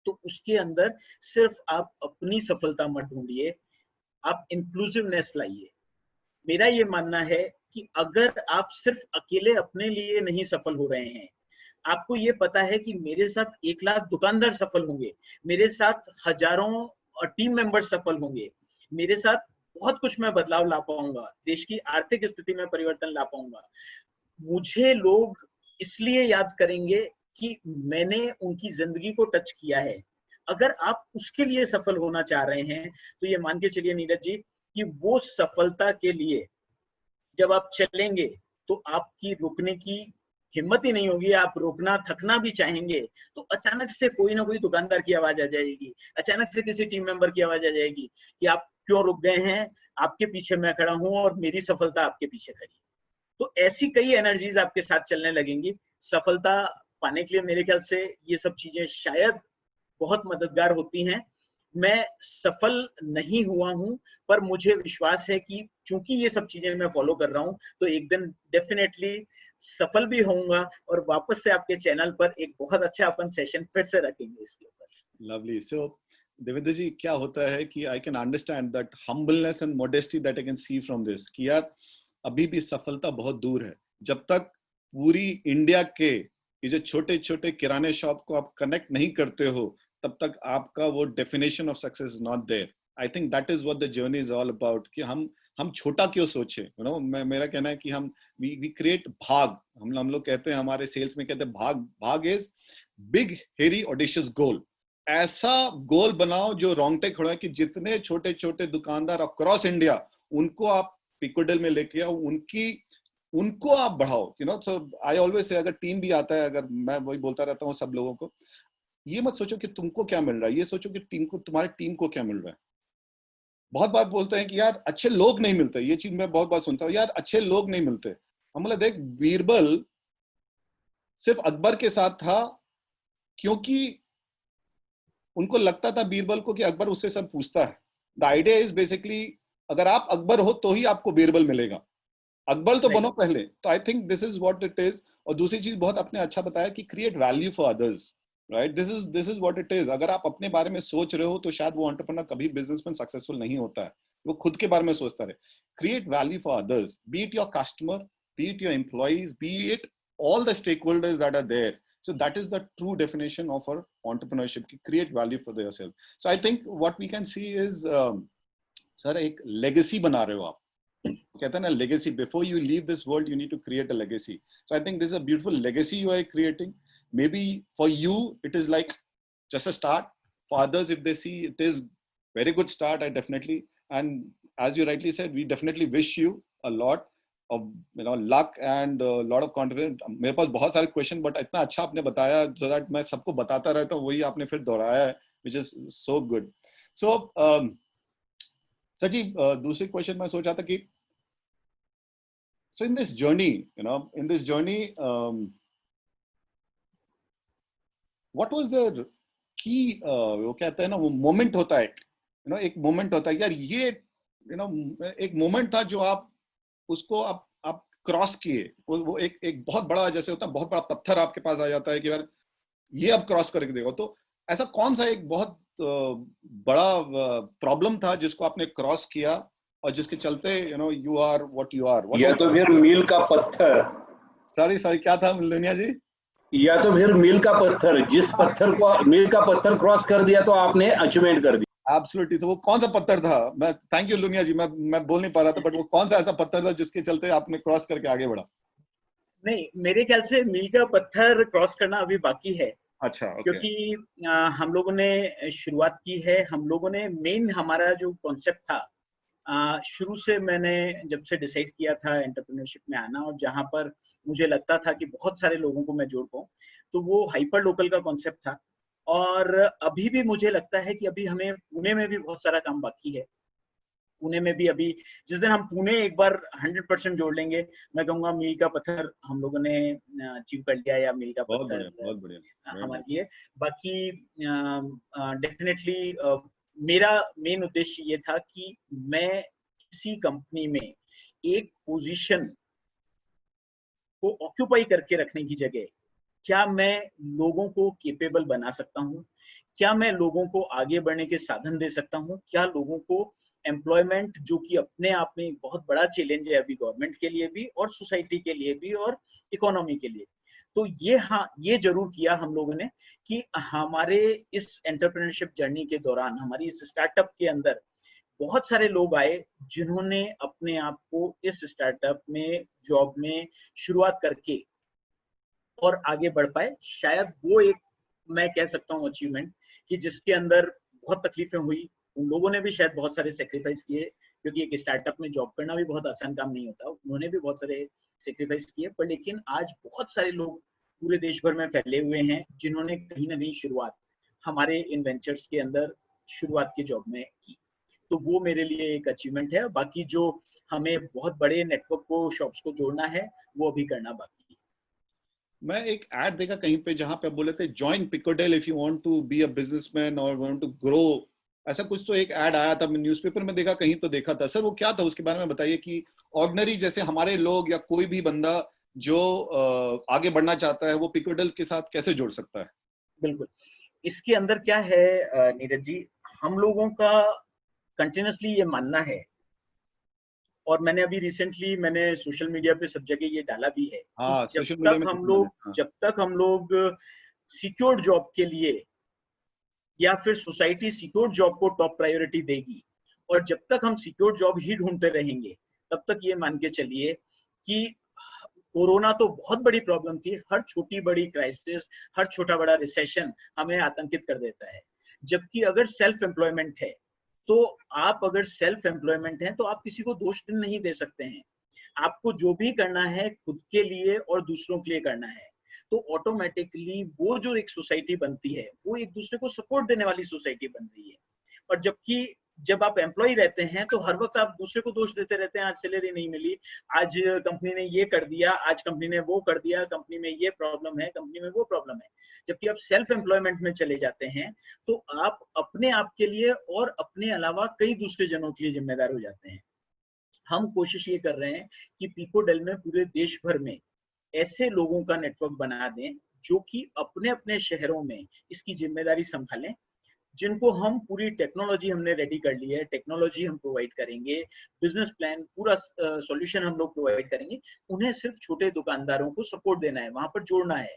तो उसके अंदर सिर्फ आप अपनी सफलता मत ढूंढिए, आप इंक्लूसिवनेस लाइए। मेरा ये मानना है कि अगर आप सिर्फ अकेले अपने लिए नहीं सफल हो रहे हैं, आपको ये पता है कि मेरे साथ 1 लाख दुकानदार सफल होंगे, मेरे साथ हजारों टीम मेंबर सफल होंगे, मेरे साथ बहुत कुछ मैं बदलाव ला पाऊंगा, देश की आर्थिक स्थिति में परिवर्तन ला पाऊंगा, मुझे लोग इसलिए याद करेंगे कि मैंने उनकी जिंदगी को टच किया है। अगर आप उसके लिए सफल होना चाह रहे हैं, तो ये मान के चलिए नीरज जी कि वो सफलता के लिए जब आप चलेंगे तो आपकी रुकने की हिम्मत ही नहीं होगी। आप रुकना थकना भी चाहेंगे तो अचानक से कोई ना कोई दुकानदार की आवाज आ जाएगी, अचानक से किसी टीम मेंबर की आवाज आ जाएगी कि आप क्यों रुक गए हैं, आपके पीछे मैं खड़ा हूं और मेरी सफलता आपके पीछे खड़ी। तो ऐसी कई एनर्जीज आपके साथ चलने लगेंगी। सफलता पाने के लिए मेरे ख्याल से ये सब चीजें शायद बहुत मददगार होती हैं। मैं सफल नहीं हुआ हूं, पर मुझे विश्वास है कि चूंकि ये सब चीजें मैं फॉलो कर रहा हूं, तो एक दिन डेफिनेटली सफल भी होऊंगा और वापस से आपके चैनल पर एक बहुत अच्छा अपन सेशन फिर से रखेंगे इसके ऊपर। लवली। सो देवेंद्र जी, क्या होता है कि I can understand that humbleness and modesty that I can see from this, कि यार अभी भी सफलता बहुत दूर है। जब तक पूरी इंडिया के ये जो छोटे छोटे किराने शॉप को आप कनेक्ट नहीं करते हो, तब तक आपका वो definition of success is not there. I think that is what the journey is all about, कि हम छोटा क्यों सोचे, यू नो, मेरा कहना है कि हम वी क्रिएट भाग, हम लोग कहते हैं, हमारे सेल्स में कहते हैं भाग इज बिग हेरी ऑडिशियस गोल। ऐसा गोल बनाओ जो रोंगटे खड़ा है कि जितने छोटे छोटे दुकानदार अक्रॉस इंडिया, उनको आप पिकोडेल में लेके आओ, उनको आप बढ़ाओ, you know. So I always say, अगर टीम भी आता है, अगर मैं वही बोलता रहता हूँ सब लोगों को, ये मत सोचो कि तुमको क्या मिल रहा है, ये सोचो कि तुम्हारे टीम को क्या मिल रहा है। बहुत बार बोलते हैं कि यार अच्छे लोग नहीं मिलते, ये चीज मैं बहुत बार सुनता हूँ, यार अच्छे लोग नहीं मिलते। हम बोले देख, बीरबल सिर्फ अकबर के साथ था क्योंकि उनको लगता था बीरबल को कि अकबर उससे सब पूछता है। द आइडिया इज बेसिकली, अगर आप अकबर हो तो ही आपको बीरबल मिलेगा, अकबर तो बनो पहले। तो आई think this is what it is. और दूसरी चीज बहुत आपने अच्छा बताया कि create value for others, right? This is what it is. अगर आप अपने बारे में सोच रहे हो तो शायद वो एंटरप्रेन्योर कभी बिजनेस में सक्सेसफुल नहीं होता है, वो खुद के बारे में सोचता रहे। Create value for others, B it your customer, B it your employees, B it all the stakeholders that are there. So that is the true definition of our entrepreneurship, to create value for yourself. So I think what we can see is, sir, एक legacy बना रहे हो आप, कहते हैं ना legacy, before you leave this world you need to create a legacy. So I think this is a beautiful legacy you are creating. Maybe for you it is like just a start, for others if they see it is very good start, I definitely, and as you rightly said, we definitely wish you a lot of, you know, luck and a lot of confidence. मेरे पास बहुत सारे question, but इतना अच्छा आपने बताया so that मैं सबको बताता रहता हूँ, वही आपने फिर दोहराया है, which is so good. So sir ji, दूसरी क्वेश्चन मैं सोचा था कि so in this journey, you know, in this journey, what was the key, वो कहते हैं ना, वो मोमेंट होता है, you know, एक मोमेंट होता है यार, ये you know, एक मोमेंट था जो आप उसको आप क्रॉस किए, वो एक बहुत बड़ा, जैसे होता है बहुत बड़ा पत्थर आपके पास आ जाता है कि यार ये अब क्रॉस करके देखो। तो ऐसा कौन सा एक बहुत बड़ा प्रॉब्लम था जिसको आपने क्रॉस किया और जिसके चलते you know you are what you are? या तो फिर मील का पत्थर, सॉरी क्या था दुनिया जी? या तो फिर मील का पत्थर, जिस पत्थर को मील का पत्थर क्रॉस कर दिया तो आपने अचीवमेंट कर दी। एब्सोल्युटली। तो वो कौन सा पत्थर था? मैं थैंक यू लुनिया जी, मैं बोल नहीं पा रहा था, बट वो कौन सा ऐसा पत्थर था जिसके चलते आपने क्रॉस करके आगे बढ़ा? नहीं, मेरे ख्याल से मील का पत्थर क्रॉस करना अभी बाकी है। अच्छा, okay. क्योंकि हम लोगों ने शुरुआत की है, हम लोगों ने मेन हमारा जो कॉन्सेप्ट था, शुरू से मैंने जब से डिसाइड किया था एंटरप्रेन्योरशिप में आना, और जहां पर मुझे लगता था कि बहुत सारे लोगों को मैं जोड़ पाऊं, तो वो हाइपर लोकल का कॉन्सेप्ट था। और अभी भी मुझे लगता है कि अभी हमें पुणे में भी बहुत सारा काम बाकी है। पुणे में भी अभी जिस दिन हम पुणे एक बार 100% जोड़ लेंगे, मैं कहूंगा मील का पत्थर हम लोगों ने अचीव कर लिया, या मील का पत्थर बहुत बढ़िया हमारे लिए। बाकी डेफिनेटली मेरा मेन उद्देश्य ये था कि मैं किसी कंपनी में एक पोजीशन को ऑक्यूपाई करके रखने की जगह, क्या मैं लोगों को केपेबल बना सकता हूँ, क्या मैं लोगों को आगे बढ़ने के साधन दे सकता हूँ, क्या लोगों को एम्प्लॉयमेंट, जो कि अपने आप में एक बहुत बड़ा चैलेंज है अभी गवर्नमेंट के लिए भी और सोसाइटी के लिए भी और इकोनॉमी के लिए। तो ये जरूर किया हम लोगों ने कि हमारे इस एंटरप्रेन्योरशिप जर्नी के दौरान, हमारी इस स्टार्टअप के अंदर बहुत सारे लोग आए जिन्होंने अपने आप को इस स्टार्टअप में, जॉब में शुरुआत करके और आगे बढ़ पाए। शायद वो एक, मैं कह सकता हूँ, अचीवमेंट कि जिसके अंदर बहुत तकलीफें हुई, उन लोगों ने भी शायद बहुत सारे सेक्रीफाइस किए, क्योंकि एक स्टार्टअप में जॉब करना भी बहुत आसान काम नहीं होता, उन्होंने भी बहुत सारे सेक्रीफाइस किए। पर लेकिन आज बहुत सारे लोग पूरे देश भर में फैले हुए हैं जिन्होंने कहीं ना कहीं शुरुआत हमारे इन वेंचर्स के अंदर शुरुआत की जॉब में की। तो वो मेरे लिए एक अचीवमेंट है। बाकी जो हमें बहुत बड़े नेटवर्क को, शॉप्स को जोड़ना है, वो अभी करना बाकी है। मैं एक ऐड देखा कहीं पे जहां पे बोले थे join Picodel if you want to be a businessman और वांट टू ग्रो, ऐसा कुछ तो एक ऐड आया था, मैं न्यूज़पेपर में देखा, कहीं तो देखा था। सर वो क्या था, उसके बारे में बताइए कि ऑर्डिनरी जैसे हमारे लोग या कोई भी बंदा जो आगे बढ़ना चाहता है वो पिकोडेल के साथ कैसे जुड़ सकता है? बिल्कुल, इसके अंदर क्या है नीरज जी, हम लोगों का कंटिन्यूसली ये मानना है, और मैंने अभी रिसेंटली मैंने सोशल मीडिया पे सब जगह ये डाला भी है, जब तक हम लोग सिक्योर्ड जॉब के लिए, या फिर सोसाइटी सिक्योर्ड जॉब को टॉप प्रायोरिटी देगी और जब तक हम सिक्योर जॉब ही ढूंढते रहेंगे तब तक ये मान के चलिए कि कोरोना तो बहुत बड़ी प्रॉब्लम थी, हर छोटी बड़ी क्राइसिस, हर छोटा बड़ा रिसेशन हमें आतंकित कर देता है। जबकि अगर सेल्फ एम्प्लॉयमेंट है, तो आप अगर सेल्फ एम्प्लॉयमेंट है तो आप किसी को दोष नहीं दे सकते हैं। आपको जो भी करना है खुद के लिए और दूसरों के लिए करना है, तो ऑटोमेटिकली वो जो एक सोसाइटी बनती है वो एक दूसरे को सपोर्ट देने वाली सोसाइटी बन रही है। और जबकि जब आप एम्प्लॉय रहते हैं तो हर वक्त आप दूसरे को दोष देते रहते हैं, आज सैलरी नहीं मिली, आज कंपनी ने ये कर दिया, आज कंपनी ने वो कर दिया, कंपनी में ये प्रॉब्लम है, कंपनी में वो प्रॉब्लम है। जबकि आप सेल्फ एम्प्लॉयमेंट में चले जाते हैं तो आप अपने आप के लिए और अपने अलावा कई दूसरे जनों के लिए जिम्मेदार हो जाते हैं। हम कोशिश ये कर रहे हैं कि पिकोडेल में पूरे देश भर में ऐसे लोगों का नेटवर्क बना दें जो कि अपने अपने शहरों में इसकी जिम्मेदारी संभालें, जिनको हम पूरी टेक्नोलॉजी हमने रेडी कर ली है, टेक्नोलॉजी हम प्रोवाइड करेंगे, बिजनेस प्लान पूरा सॉल्यूशन हम लोग प्रोवाइड करेंगे। उन्हें सिर्फ छोटे दुकानदारों को सपोर्ट देना है, वहां पर जोड़ना है।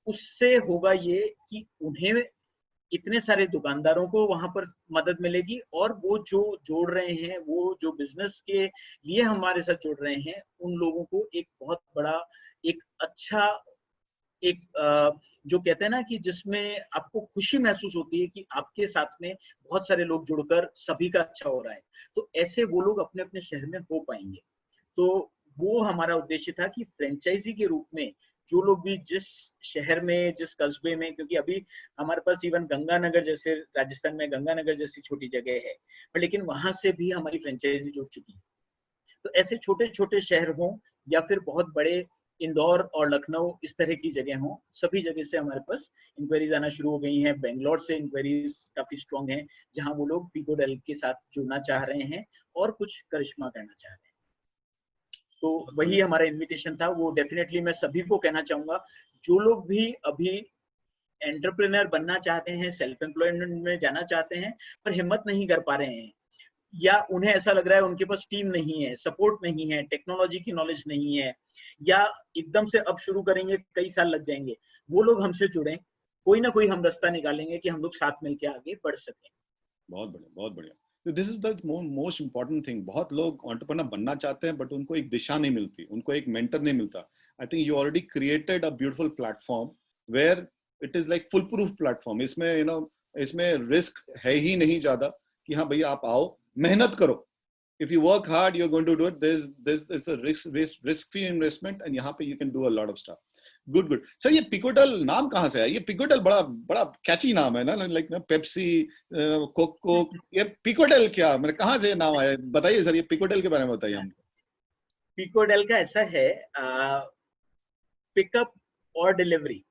उससे होगा ये कि उन्हें इतने सारे दुकानदारों को वहां पर मदद मिलेगी, और वो जो जोड़ रहे हैं, वो जो बिजनेस के लिए हमारे साथ जोड़ रहे हैं, उन लोगों को एक बहुत बड़ा, एक अच्छा, एक जो कहते हैं ना कि जिसमें आपको खुशी महसूस होती है कि आपके साथ में बहुत सारे लोग जुड़कर सभी का अच्छा हो रहा है, तो ऐसे वो लोग अपने अपने शहर में हो पाएंगे। तो वो हमारा उद्देश्य था कि फ्रेंचाइजी के रूप में जो लोग भी जिस शहर में, जिस कस्बे में, क्योंकि अभी हमारे पास इवन गंगानगर जैसे, राजस्थान में गंगानगर जैसी छोटी जगह है, पर लेकिन वहां से भी हमारी फ्रेंचाइजी जुड़ चुकी है। तो ऐसे छोटे छोटे शहर हों या फिर बहुत बड़े इंदौर और लखनऊ इस तरह की जगह हों, सभी जगह से हमारे पास इंक्वायरीज आना शुरू हो गई हैं। बेंगलोर से इंक्वायरीज काफी स्ट्रांग हैं, जहां वो लोग पिकोडेल के साथ जुड़ना चाह रहे हैं और कुछ करिश्मा करना चाह रहे हैं। तो वही हमारा इनविटेशन था। वो डेफिनेटली मैं सभी को कहना चाहूंगा, जो लोग भी अभी एंटरप्रेन्योर बनना चाहते हैं, सेल्फ एम्प्लॉयमेंट में जाना चाहते हैं, पर हिम्मत नहीं कर पा रहे हैं, या उन्हें ऐसा लग रहा है उनके पास टीम नहीं है, सपोर्ट नहीं है, टेक्नोलॉजी की नॉलेज नहीं है, या एकदम से अब शुरू करेंगे कई साल लग जाएंगे, वो लोग हमसे जुड़ें, कोई ना कोई हम रास्ता निकालेंगे कि हम लोग साथ मिलकर आगे बढ़ सकें। बहुत बढ़िया, बहुत बढ़िया। This is the most important thing. बहुत लोग एंटरप्रेन्योर बनना चाहते हैं बट उनको एक दिशा नहीं मिलती, उनको एक मेंटर नहीं मिलता। I think you already created a beautiful platform where it is like full proof platform. इसमें इसमें रिस्क है ही नहीं ज्यादा कि हाँ भैया आप आओ, मेहनत करो। If you work hard, you're going to do it. There's a risk-free investment, and यहाँ पे you can do a lot of stuff. Good, good. Sir ये पिकोडेल नाम कहाँ से है? ये पिकोडेल बड़ा कैची नाम है ना, लाइक ना पेप्सी, कोक, ये पिकोडेल क्या, मतलब कहाँ से नाम आया? बताइए सर, ये पिकोडेल के बारे में बताइए हमको। पिकोडेल का ऐसा है, पिकअप और डिलीवरी।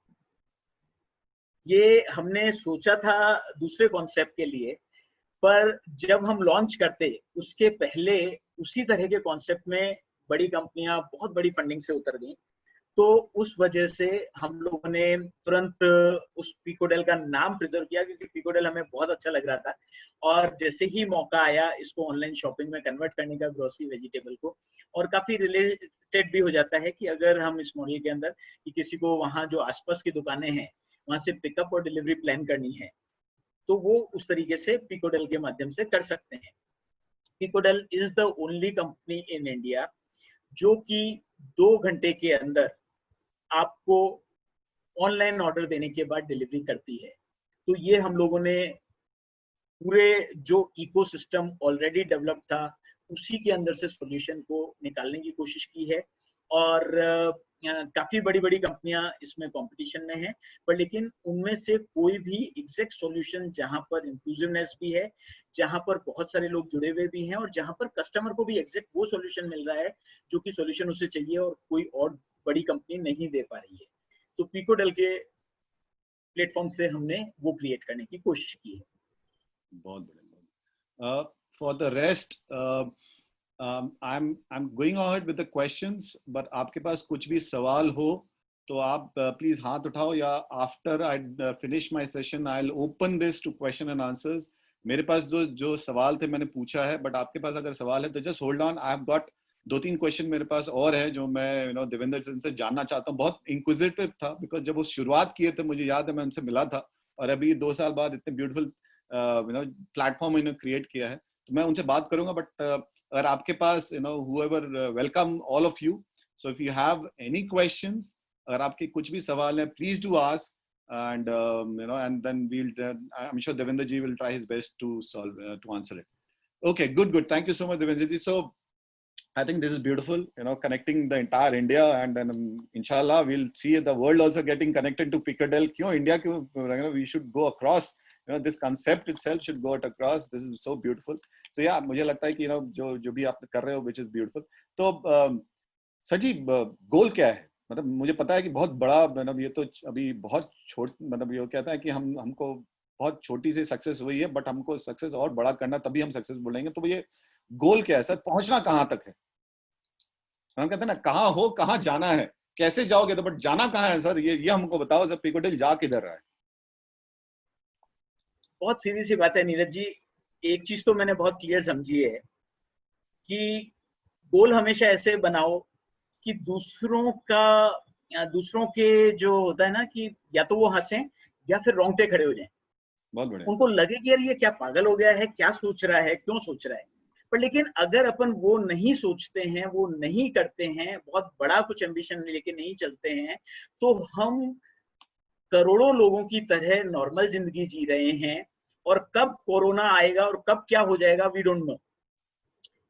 ये हमने सोचा था दूसरे कॉन्सेप्ट के लिए, पर जब हम लॉन्च करते उसके पहले उसी तरह के कॉन्सेप्ट में बड़ी कंपनियां बहुत बड़ी फंडिंग से उतर गई, तो उस वजह से हम लोगों ने तुरंत उस पिकोडेल का नाम प्रिजर्व किया, क्योंकि पिकोडेल हमें बहुत अच्छा लग रहा था। और जैसे ही मौका आया इसको ऑनलाइन शॉपिंग में कन्वर्ट करने का, ग्रोसरी वेजिटेबल को, और काफी रिलेटेड भी हो जाता है कि अगर हम इस मॉडल के अंदर कि किसी को वहाँ जो आसपास की दुकानें हैं वहां से पिकअप और डिलीवरी प्लान करनी है, तो वो उस तरीके से पिकोडेल के माध्यम से कर सकते हैं। Picodel is the only company in India जो कि 2 घंटे के अंदर आपको ऑनलाइन ऑर्डर देने के बाद डिलीवरी करती है। तो ये हम लोगों ने पूरे जो इकोसिस्टम ऑलरेडी डेवलप था उसी के अंदर से सॉल्यूशन को निकालने की कोशिश की है। और काफी बड़ी बड़ी कंपनियां इसमें कंपटीशन में हैं, पर लेकिन उनमें से कोई भी एग्जैक्ट सॉल्यूशन जहां पर इंक्लूसिवनेस भी है, जहां पर बहुत सारे लोग जुड़े हुए भी हैं, और जहां पर कस्टमर को भी एग्जैक्ट वो सॉल्यूशन मिल रहा है जो कि सॉल्यूशन उसे चाहिए और कोई और बड़ी कंपनी नहीं दे पा रही है। तो पिकोडेल के प्लेटफॉर्म से हमने वो क्रिएट करने की कोशिश की है। बहुत बढ़िया। For the rest I'm going ahead with the questions, but आपके पास कुछ भी सवाल हो तो आप प्लीज हाथ उठाओ, या after I finish my session I'll open this to question and answers. मेरे पास जो सवाल थे मैंने पूछा है, बट आपके पास अगर सवाल है तो just hold on. I have got 2-3 question मेरे पास और है जो मैं देवेंद्र सिंह से जानना चाहता हूँ। बहुत इंक्विजिटिव था, बिकॉज जब वो शुरुआत किए थे मुझे याद है मैं उनसे मिला था, और अभी 2 साल बाद इतने ब्यूटीफुल प्लेटफॉर्म इन्होंने क्रिएट किया है। तो मैं उनसे बात करूंगा, बट अगर आपके पास whoever, welcome all of you. So if you have any questions, अगर आपके कुछ भी सवाल हैं, please do ask, and and then I'm sure Devendra ji will try his best to solve to answer it. Okay, good. Thank you so much, Devendra ji. So I think this is beautiful, connecting the entire India, and then inshallah we'll see the world also getting connected to Piccadilly. क्यों India क्यों, we should go across. This concept itself should go across. This is so beautiful. So yeah, मुझे लगता है कि जो भी आप कर रहे हो, which is beautiful. तो सर जी, गोल क्या है? मतलब मुझे पता है कि बहुत बड़ा, मतलब ये तो अभी बहुत मतलब ये कहता है कि हमको बहुत छोटी सी सक्सेस हुई है, बट हमको सक्सेस और बड़ा करना, तभी हम सक्सेस बोलेंगे. तो ये गोल क्या है सर? पहुंचना कहाँ तक है? हम कहते हैं ना, कहाँ हो, कहाँ जाना है, कैसे जाओगे, तो बट जाना कहाँ है सर? ये हमको बताओ सर. पिकोडेल जा किधर रहा है? बहुत सीधी सी बात है नीरज जी. एक चीज तो मैंने बहुत क्लियर समझी है कि गोल हमेशा ऐसे बनाओ कि दूसरों के जो होता है ना, कि या तो वो हंसें या फिर रोंगटे खड़े हो जाएं. बहुत बढ़िया. उनको लगे कि यार ये क्या पागल हो गया है, क्या सोच रहा है, क्यों सोच रहा है. पर लेकिन अगर अपन वो नहीं सोचते हैं, वो नहीं करते हैं, बहुत बड़ा कुछ एम्बिशन लेके नहीं चलते हैं, तो हम करोड़ों लोगों की तरह नॉर्मल जिंदगी जी रहे हैं, और कब कोरोना आएगा और कब क्या हो जाएगा वी डोंट नो.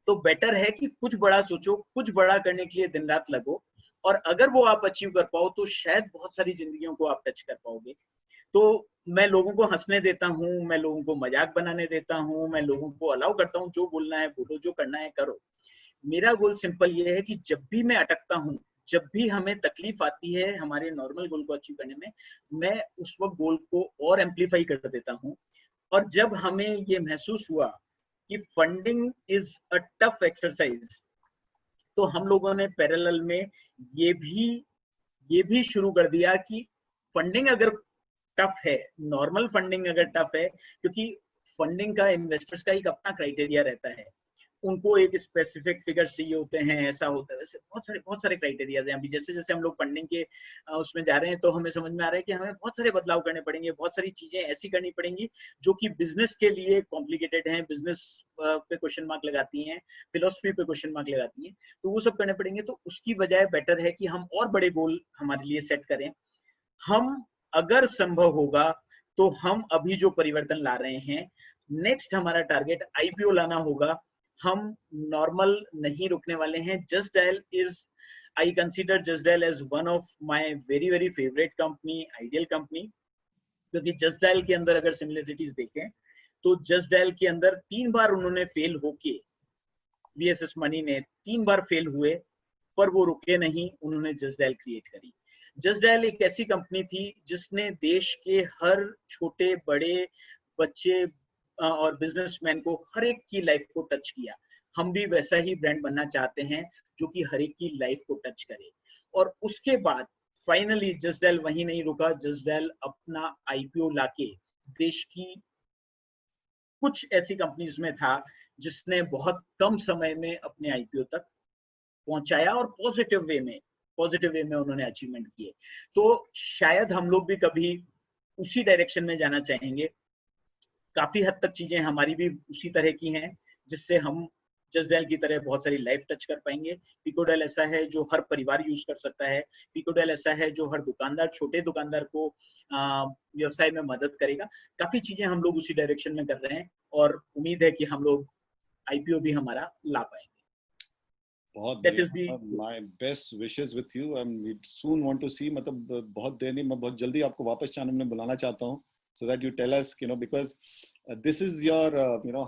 तो बेटर है कि कुछ बड़ा सोचो, कुछ बड़ा करने के लिए दिन रात लगो, और अगर वो आप अचीव कर पाओ तो शायद बहुत सारी जिंदगियों को आप टच कर पाओगे. तो मैं लोगों को हंसने देता हूँ, मैं लोगों को मजाक बनाने देता हूँ, मैं लोगों को अलाउ करता हूँ, जो बोलना है बोलो, जो करना है करो. मेरा गोल सिंपल ये है कि जब भी मैं अटकता हूँ, जब भी हमें तकलीफ आती है हमारे नॉर्मल गोल को अचीव करने में, मैं उस वक्त गोल को और एम्पलीफाई कर देता हूँ. और जब हमें ये महसूस हुआ कि funding is a tough exercise, तो हम लोगों ने पैरेलल में ये भी शुरू कर दिया कि फंडिंग अगर टफ है, नॉर्मल फंडिंग अगर टफ है, क्योंकि फंडिंग का इन्वेस्टर्स का एक अपना क्राइटेरिया रहता है, उनको एक स्पेसिफिक फिगर चाहिए होते हैं, ऐसा होता है, वैसे बहुत सारे क्राइटेरियाज हैं. अभी जैसे जैसे हम लोग फंडिंग के उसमें जा रहे हैं, तो हमें समझ में आ रहा है कि हमें बहुत सारे बदलाव करने पड़ेंगे, बहुत सारी चीजें ऐसी करनी पड़ेंगी जो कि बिजनेस के लिए कॉम्प्लिकेटेड हैं, बिजनेस पे क्वेश्चन मार्क लगाती हैं, फिलोसफी पे क्वेश्चन मार्क लगाती हैं. तो वो सब करने पड़ेंगे. तो उसकी बजाय बेटर है कि हम और बड़े गोल हमारे लिए सेट करें. हम अगर संभव होगा तो हम अभी जो परिवर्तन ला रहे हैं, नेक्स्ट हमारा टारगेट आईपीओ लाना होगा. हम नॉर्मल नहीं रुकने वाले हैं. Just Dial is, I consider Just Dial as one of my very very favourite company, ideal company. क्योंकि जस्ट डायल के अंदर अगर सिमिलरिटीज देखें तो जस्ट डायल के अंदर 3 बार उन्होंने फेल होके, वीएसएस मनी ने 3 बार फेल हुए, पर वो रुके नहीं, उन्होंने जस्ट डायल क्रिएट करी. जस्ट डायल एक ऐसी कंपनी थी जिसने देश के हर छोटे बड़े बच्चे और बिजनेसमैन को, हर एक की लाइफ को टच किया. हम भी वैसा ही ब्रांड बनना चाहते हैं जो कि हर एक की लाइफ को टच करे. और उसके बाद फाइनली जस्ट डायल वहीं नहीं रुका. जस्ट डायल अपना आईपीओ लाके देश की कुछ ऐसी कंपनीज में था जिसने बहुत कम समय में अपने आईपीओ तक पहुंचाया, और पॉजिटिव वे में उन्होंने अचीवमेंट किए. तो शायद हम लोग भी कभी उसी डायरेक्शन में जाना चाहेंगे. काफी हद तक चीजें हमारी भी उसी तरह की हैं जिससे हम जस्ट डायल की तरह बहुत सारी लाइफ टच कर पाएंगे. पिकोडेल ऐसा है जो हर परिवार यूज कर सकता है. पिकोडेल ऐसा है जो हर दुकानदार, छोटे दुकानदार को व्यवसाय में मदद करेगा. काफी चीजें हम लोग उसी डायरेक्शन में कर रहे हैं, और उम्मीद है कि हम लोग आईपीओ भी हमारा ला पाएंगे. बहुत बढ़िया. My best wishes with you, and we soon want to see. मतलब बहुत देर नहीं, मैं बहुत जल्दी आपको वापस चैनल में बुलाना चाहता हूँ, so that you tell us, because this is your,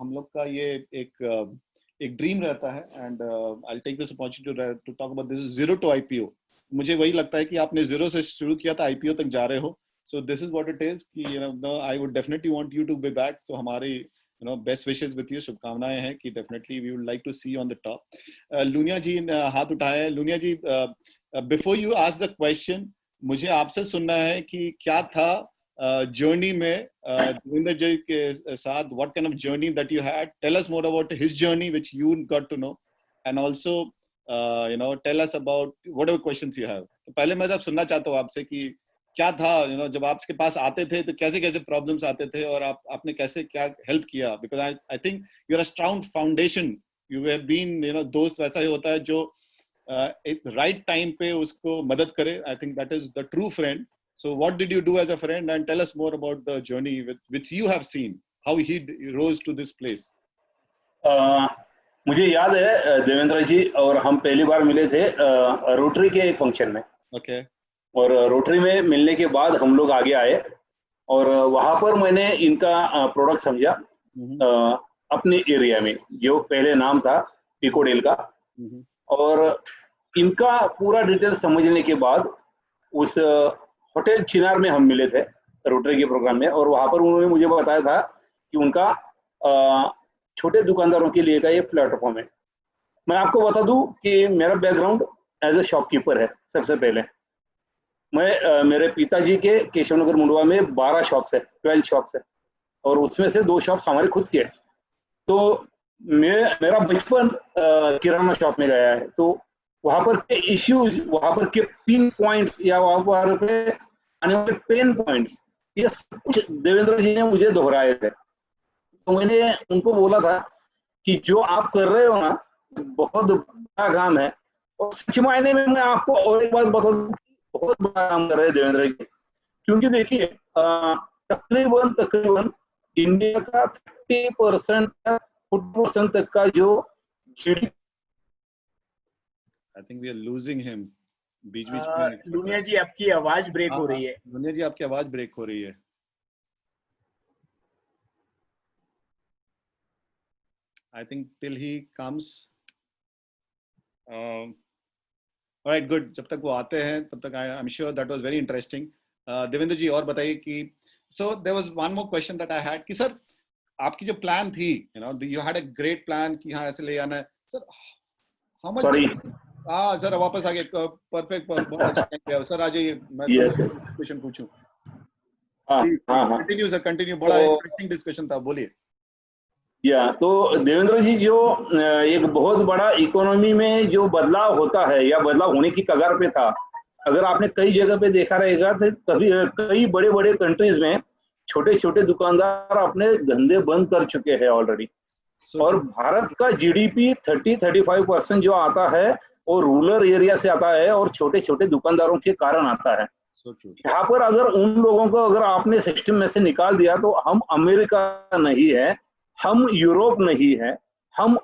हम लोग का ये एक ड्रीम रहता है, and I'll take this opportunity to talk about this zero to IPO. मुझे वही लगता है कि आपने जीरो से शुरू किया था, आईपीओ तक जा रहे हो. So this is what it is कि I would definitely want you to be back. So हमारी best wishes with you, शुभकामनाएं हैं कि definitely we would like to see you on the top. Lunia जी ने हाथ उठाया है. लुनिया जी, before you ask the question, मुझे आपसे सुनना है कि क्या था जर्नी में देवेंद्र जी के साथ. what kind of journey that you had? Tell us more about his journey which you got to know, and also tell us about whatever questions you have. तो पहले मैं जब सुनना चाहता हूँ आपसे कि क्या था, जब आप इसके पास आते थे तो कैसे कैसे प्रॉब्लम्स आते थे और आपने कैसे क्या हेल्प किया? Because I think you are a strong foundation, you have been, दोस्त वैसा ही होता है जो एक राइट टाइम पे उसको मदद करे. आई think that is the true friend. So what did you do as a friend, and tell us more about the journey which you have seen, how he rose to this place. मुझे याद है देवेंद्र जी और हम पहली बार मिले थे rotary के एक फंक्शन में. Okay. और रोटरी में मिलने के बाद हम लोग आगे आए और वहां पर मैंने इनका प्रोडक्ट समझा अपने एरिया में, जो पहले नाम था पिकोडेल का. और इनका पूरा डिटेल समझने के बाद उस होटल चिनार में हम मिले थे रोटरी के प्रोग्राम में, और वहां पर उन्होंने मुझे बताया था कि उनका छोटे दुकानदारों के लिए का ये प्लेटफॉर्म है. मैं आपको बता दूं कि मेरा बैकग्राउंड एज ए शॉपकीपर है. सबसे पहले मैं मेरे पिताजी के केशवनगर मुंडवा में 12 शॉप्स है, 12 शॉप्स है, और उसमें से 2 शॉप्स हमारे खुद के. तो मेरा बचपन किराना शॉप में गया है. तो वहां पर के इश्यूज, वहां पर के पिन पॉइंट्स या वहां पर पे आने वाले पेन पॉइंट्स, ये सब कुछ देवेंद्र जी ने मुझे दोहराए थे. तो मैंने उनको बोला था कि जो आप कर रहे हो ना बहुत बड़ा काम है. और सच मायने में मैं आपको और एक बात बता दूं, बहुत बड़ा काम कर रहे हैं देवेंद्र जी. क्योंकि देखिए तकरीबन इंडिया का 30% या 40% तक का जो GDP. I think we are losing him. बीच बीच में लुनिया जी आपकी आवाज ब्रेक हो रही है. लुनिया जी आपकी आवाज ब्रेक हो रही है. I think till he comes. All right, good. जब तक वो आते हैं तब तक I'm sure that was very interesting. Devendra जी और बताइए कि so there was one more question that I had कि सर आपकी जो प्लान थी, you had a great plan कि हाँ ऐसे ले आना है सर. How much? Sorry. हाँ सर वापस आ गए. परफेक्ट, बहुत अच्छा किया सर. आ जाइए, मैं क्वेश्चन पूछूं. Continue sir, continue. बड़ा इंटरेस्टिंग डिस्कशन था, बोलिए. तो देवेंद्र जी, जो एक बहुत बड़ा इकोनॉमी में जो बदलाव होता है या बदलाव होने की कगार पे था, अगर आपने कई जगह पे देखा रहेगा तो कई बड़े बड़े कंट्रीज में छोटे छोटे दुकानदार अपने धंधे बंद कर चुके हैं ऑलरेडी. और भारत का जीडीपी 30-35% जो आता है वो रूरल एरिया से आता है और छोटे छोटे दुकानदारों के कारण आता है. यहाँ पर अगर उन लोगों को अगर आपने सिस्टम में से निकाल दिया तो हम अमेरिका नहीं है, हम यूरोप नहीं है, हम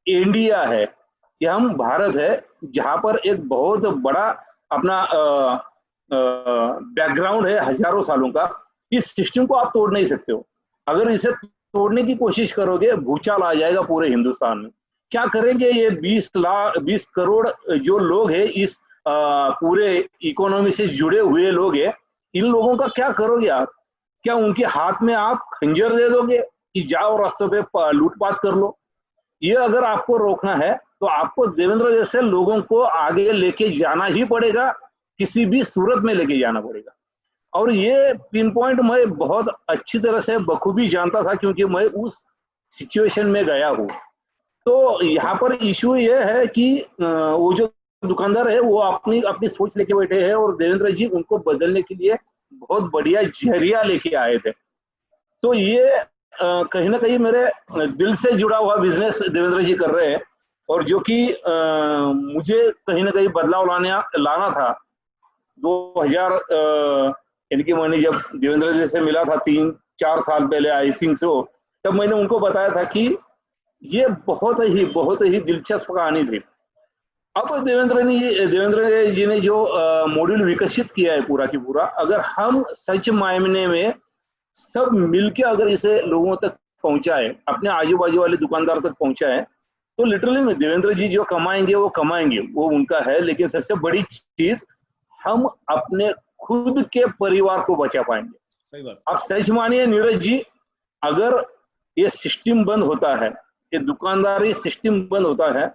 इंडिया है, या हम भारत है, जहाँ पर एक बहुत बड़ा अपना बैकग्राउंड है हजारों सालों का. इस सिस्टम को आप तोड़ नहीं सकते हो. अगर इसे तोड़ने की कोशिश करोगे भूचाल आ जाएगा पूरे हिंदुस्तान में. क्या करेंगे ये 20 करोड़ जो लोग हैं, इस पूरे इकोनॉमी से जुड़े हुए लोग हैं, इन लोगों का क्या करोगे आप? क्या उनके हाथ में आप खंजर दे दोगे कि जाओ रास्तों पे लूटपाट कर लो? ये अगर आपको रोकना है तो आपको देवेंद्र जैसे लोगों को आगे लेके जाना ही पड़ेगा, किसी भी सूरत में लेके जाना पड़ेगा. और ये पिन पॉइंट मैं बहुत अच्छी तरह से बखूबी जानता था क्योंकि मैं उस सिचुएशन में गया हूँ. तो यहाँ पर इशू ये है कि वो जो दुकानदार है वो अपनी सोच लेके बैठे हैं और देवेंद्र जी उनको बदलने के लिए बहुत बढ़िया जरिया लेके आए थे. तो ये कहीं ना कहीं मेरे दिल से जुड़ा हुआ बिजनेस देवेंद्र जी कर रहे हैं, और जो कि मुझे कहीं ना कहीं बदलाव लाना था. 2000 यानी कि मैंने जब देवेंद्र जी से मिला था 3-4 साल पहले आई थिंक सो, तब मैंने उनको बताया था कि ये बहुत ही दिलचस्प कहानी थी. अब देवेंद्र जी ने जो मॉड्यूल विकसित किया है पूरा की पूरा, अगर हम सच मायने में सब मिलके अगर इसे लोगों तक पहुंचाए, अपने आजू बाजू वाले दुकानदार तक पहुंचाए, तो लिटरली में देवेंद्र जी जो कमाएंगे वो उनका है. लेकिन सबसे बड़ी चीज हम अपने खुद के परिवार को बचा पाएंगे. सही बात. आप सच मानिए नीरज जी, अगर ये सिस्टम बंद होता है, ये दुकानदारी सिस्टम बंद होता है,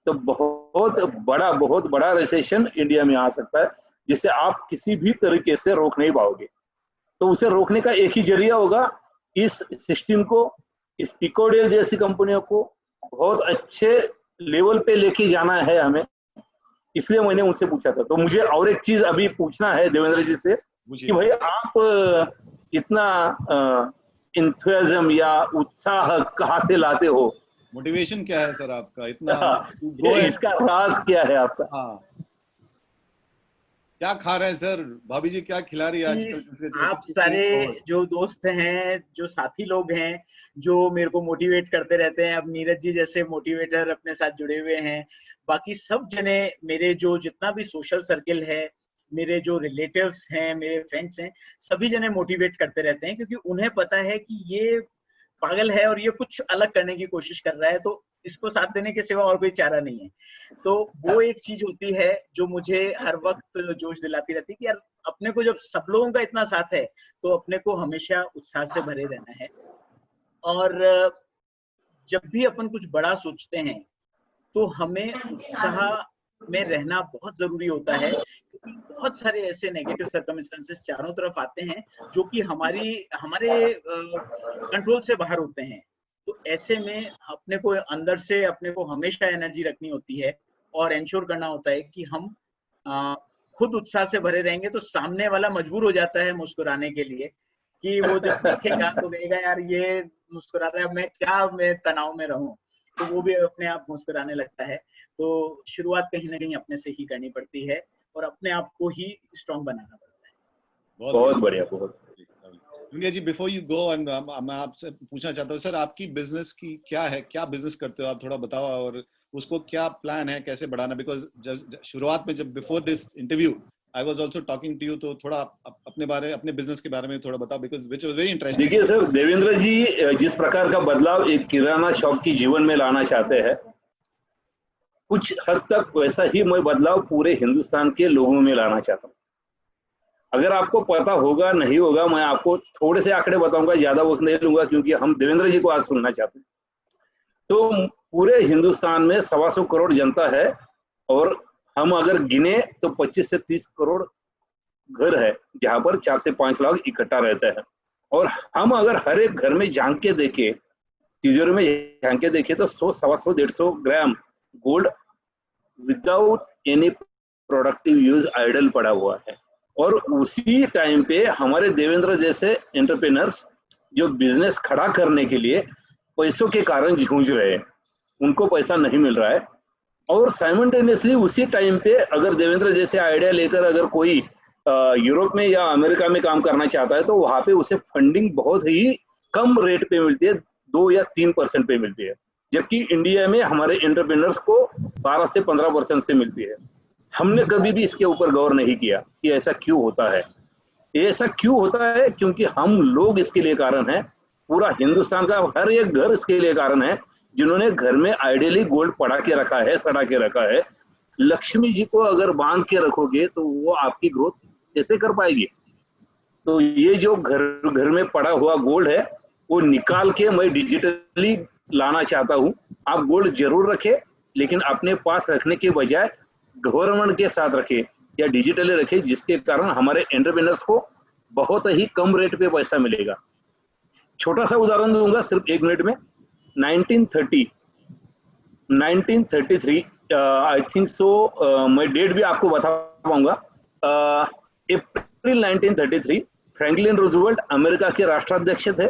तो बहुत बड़ा रिसेशन इंडिया में आ सकता है, जिसे आप किसी भी तरीके से रोक नहीं पाओगे. तो उसे रोकने का एक ही जरिया होगा, इस सिस्टम को, इस पिकोडेल जैसी कंपनियों को बहुत अच्छे लेवल पे लेके जाना है हमें. इसलिए मैंने उनसे पूछा था. तो मुझे और एक चीज अभी पूछना है देवेंद्र जी से कि भाई आप इतना इंथुजियाज्म या उत्साह कहाँ से लाते हो, मोटिवेशन क्या है सर आपका इतना go ahead। इसका राज क्या है आपका? हाँ, क्या खा रहे हैं सर, भाभी जी क्या खिला रही है आजकल? आप सारे जो दोस्त हैं, जो साथी लोग हैं, जो मेरे को मोटिवेट करते रहते हैं, अब नीरज जी जैसे मोटिवेटर अपने साथ जुड़े हुए हैं, बाकी सब जने मेरे जो जितना भी सोशल सर्किल है, मेरे जो रिलेटिव्स हैं, मेरे फ्रेंड्स हैं, सभी जने मोटिवेट करते रहते हैं, क्योंकि उन्हें पता है कि ये पागल है और ये कुछ अलग करने की कोशिश कर रहा है, तो इसको साथ देने के सिवा और कोई चारा नहीं है। तो वो एक चीज होती है जो मुझे हर वक्त जोश दिलाती रहती है कि यार अपने को जब सब लोगों का इतना साथ है तो अपने को हमेशा उत्साह से भरे रहना है। और जब भी अपन कुछ बड़ा सोचते हैं तो हमें उत्साह में रहना बहुत जरूरी होता है, क्योंकि बहुत सारे ऐसे नेगेटिव सर्कमस्टेंसेस चारों तरफ आते हैं जो कि हमारे कंट्रोल से बाहर होते हैं। तो ऐसे में अपने को अंदर से अपने को हमेशा एनर्जी रखनी होती है और इंश्योर करना होता है कि हम खुद उत्साह से भरे रहेंगे तो सामने वाला मजबूर हो जाता है मुस्कुराने के लिए, कि वो जब देखेगा तो कहेगा यार ये मुस्कुरा रहा है, मैं तनाव में रहूं, तो वो भी अपने आप मुस्कुराने लगता है। तो शुरुआत कहीं ना कहीं अपने से ही करनी पड़ती है और अपने आप को ही स्ट्रॉन्ग बनाना पड़ता है। बहुत बढ़िया, बहुत। दुनिया जी, बिफोर यू गो, एंड मैं आपसे पूछना चाहता हूँ सर, आपकी बिजनेस की क्या है, क्या बिजनेस करते हो आप, थोड़ा बताओ, और उसको क्या प्लान है, कैसे बढ़ाना? बिकॉज शुरुआत में जब before this interview I was also talking to you, तो थोड़ा अपने बिजनेस के बारे में थोड़ा बताओ, because which was very interesting. देखिए सर, देवेंद्र जी जिस प्रकार का बदलाव एक किराना शॉप की जीवन में लाना चाहते हैं, कुछ हद तक वैसा ही मैं बदलाव पूरे हिंदुस्तान के लोगों में लाना चाहता हूँ। अगर आपको पता होगा नहीं होगा, मैं आपको थोड़े से आंकड़े बताऊंगा, ज्यादा वक्त नहीं लूंगा, क्योंकि हम देवेंद्र जी को आज सुनना चाहते हैं। तो पूरे हिंदुस्तान में 125 करोड़ जनता है, और हम अगर गिने तो 25 से 30 करोड़ घर है जहां पर 4 से 5 लाख इकट्ठा रहते हैं। और हम अगर हर एक घर में झांक के देखे, तिजोरी में झांक के देखे, तो 100, 125, 150 gram gold without any productive use idle पड़ा हुआ है। और उसी टाइम पे हमारे देवेंद्र जैसे एंटरप्रेनर्स जो बिजनेस खड़ा करने के लिए पैसों के कारण जूझ रहे हैं, उनको पैसा नहीं मिल रहा है। और साइमल्टेनियसली उसी टाइम पे अगर देवेंद्र जैसे आइडिया लेकर अगर कोई यूरोप में या अमेरिका में काम करना चाहता है, तो वहां पे उसे फंडिंग बहुत ही कम रेट पे मिलती है, 2 या 3% पे मिलती है, जबकि इंडिया में हमारे एंटरप्रेनर्स को 12 से 15% से मिलती है। हमने कभी भी इसके ऊपर गौर नहीं किया कि ऐसा क्यों होता है। ऐसा क्यों होता है? क्योंकि हम लोग इसके लिए कारण है, पूरा हिंदुस्तान का हर एक घर इसके लिए कारण है, जिन्होंने घर में आइडियली गोल्ड पड़ा के रखा है, सड़ा के रखा है। लक्ष्मी जी को अगर बांध के रखोगे तो वो आपकी ग्रोथ कैसे कर पाएगी? तो ये जो घर में पड़ा हुआ गोल्ड है, वो निकाल के मैं डिजिटली लाना चाहता हूँ। आप गोल्ड जरूर रखें, लेकिन अपने पास रखने के बजाय गवर्नमेंट के साथ रखें या डिजिटली रखें, जिसके कारण हमारे एंटरप्रेन्योर्स को बहुत ही कम रेट पे पैसा मिलेगा। छोटा सा उदाहरण दूंगा सिर्फ 1 मिनट में। 1933 आई थिंक सो, मैं डेट भी आपको बता पाऊंगा। अप्रैल 1933 फ्रैंकलिन रूजवेल्ट अमेरिका के राष्ट्राध्यक्ष थे।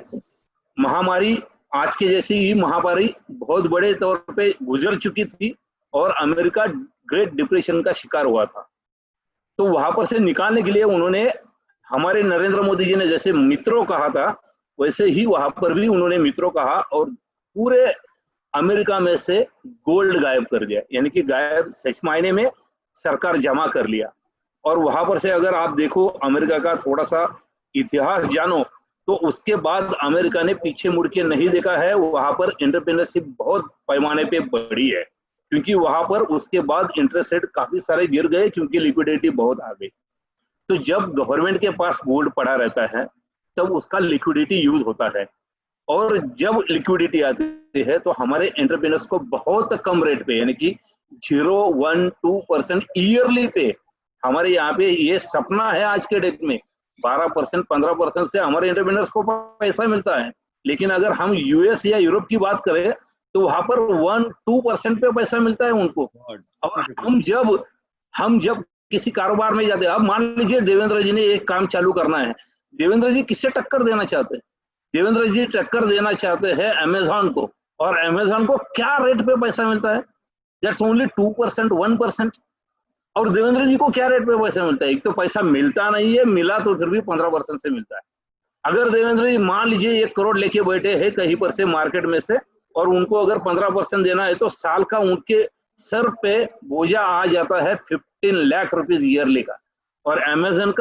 महामारी, आज के जैसी ही महामारी बहुत बड़े तौर पे गुजर चुकी थी और अमेरिका ग्रेट डिप्रेशन का शिकार हुआ था। तो वहां पर से निकालने के लिए उन्होंने, हमारे नरेंद्र मोदी जी ने जैसे मित्रों कहा था, वैसे ही वहां पर भी उन्होंने मित्रों कहा और पूरे अमेरिका में से गोल्ड गायब कर दिया, यानी कि गायब सच मायने में सरकार जमा कर लिया। और वहां पर से अगर आप देखो अमेरिका का थोड़ा सा इतिहास जानो, तो उसके बाद अमेरिका ने पीछे मुड़ के नहीं देखा है। वहां पर एंटरप्रेन्योरशिप बहुत पैमाने पे बढ़ी है, क्योंकि वहां पर उसके बाद इंटरेस्ट रेट काफी सारे गिर गए, क्योंकि लिक्विडिटी बहुत आ गई। तो जब गवर्नमेंट के पास गोल्ड पड़ा रहता है, तब उसका लिक्विडिटी यूज होता है, और जब लिक्विडिटी आती है तो हमारे एंटरप्रेन्योर्स को बहुत कम रेट पे, यानी कि 0.1-2% ईयरली पे, हमारे यहाँ पे ये सपना है आज के डेट में 12%, 15% से हमारे एंटरप्रेन्योर्स को पैसा मिलता है। लेकिन अगर हम यूएस या यूरोप की बात करें तो वहां पर 1-2% पे पैसा मिलता है उनको। और हम जब किसी कारोबार में जाते हैं। अब मान लीजिए देवेंद्र जी ने एक काम चालू करना है, देवेंद्र जी किससे टक्कर देना चाहते हैं? देवेंद्र जी टक्कर देना चाहते हैं अमेजॉन को, और अमेजॉन को क्या रेट पे पैसा मिलता है? That's only 2%, 1%। और देवेंद्र जी को क्या रेट पे पैसा मिलता है? एक तो पैसा मिलता नहीं है, मिला तो फिर भी 15% से मिलता है। अगर देवेंद्र जी मान लीजिए 1 करोड़ लेके बैठे हैं कहीं पर से मार्केट में से, और उनको अगर 15% देना है, तो साल का उनके सर पे बोझा आ जाता है 15 लाख रुपीज ईयरली का, और अमेजन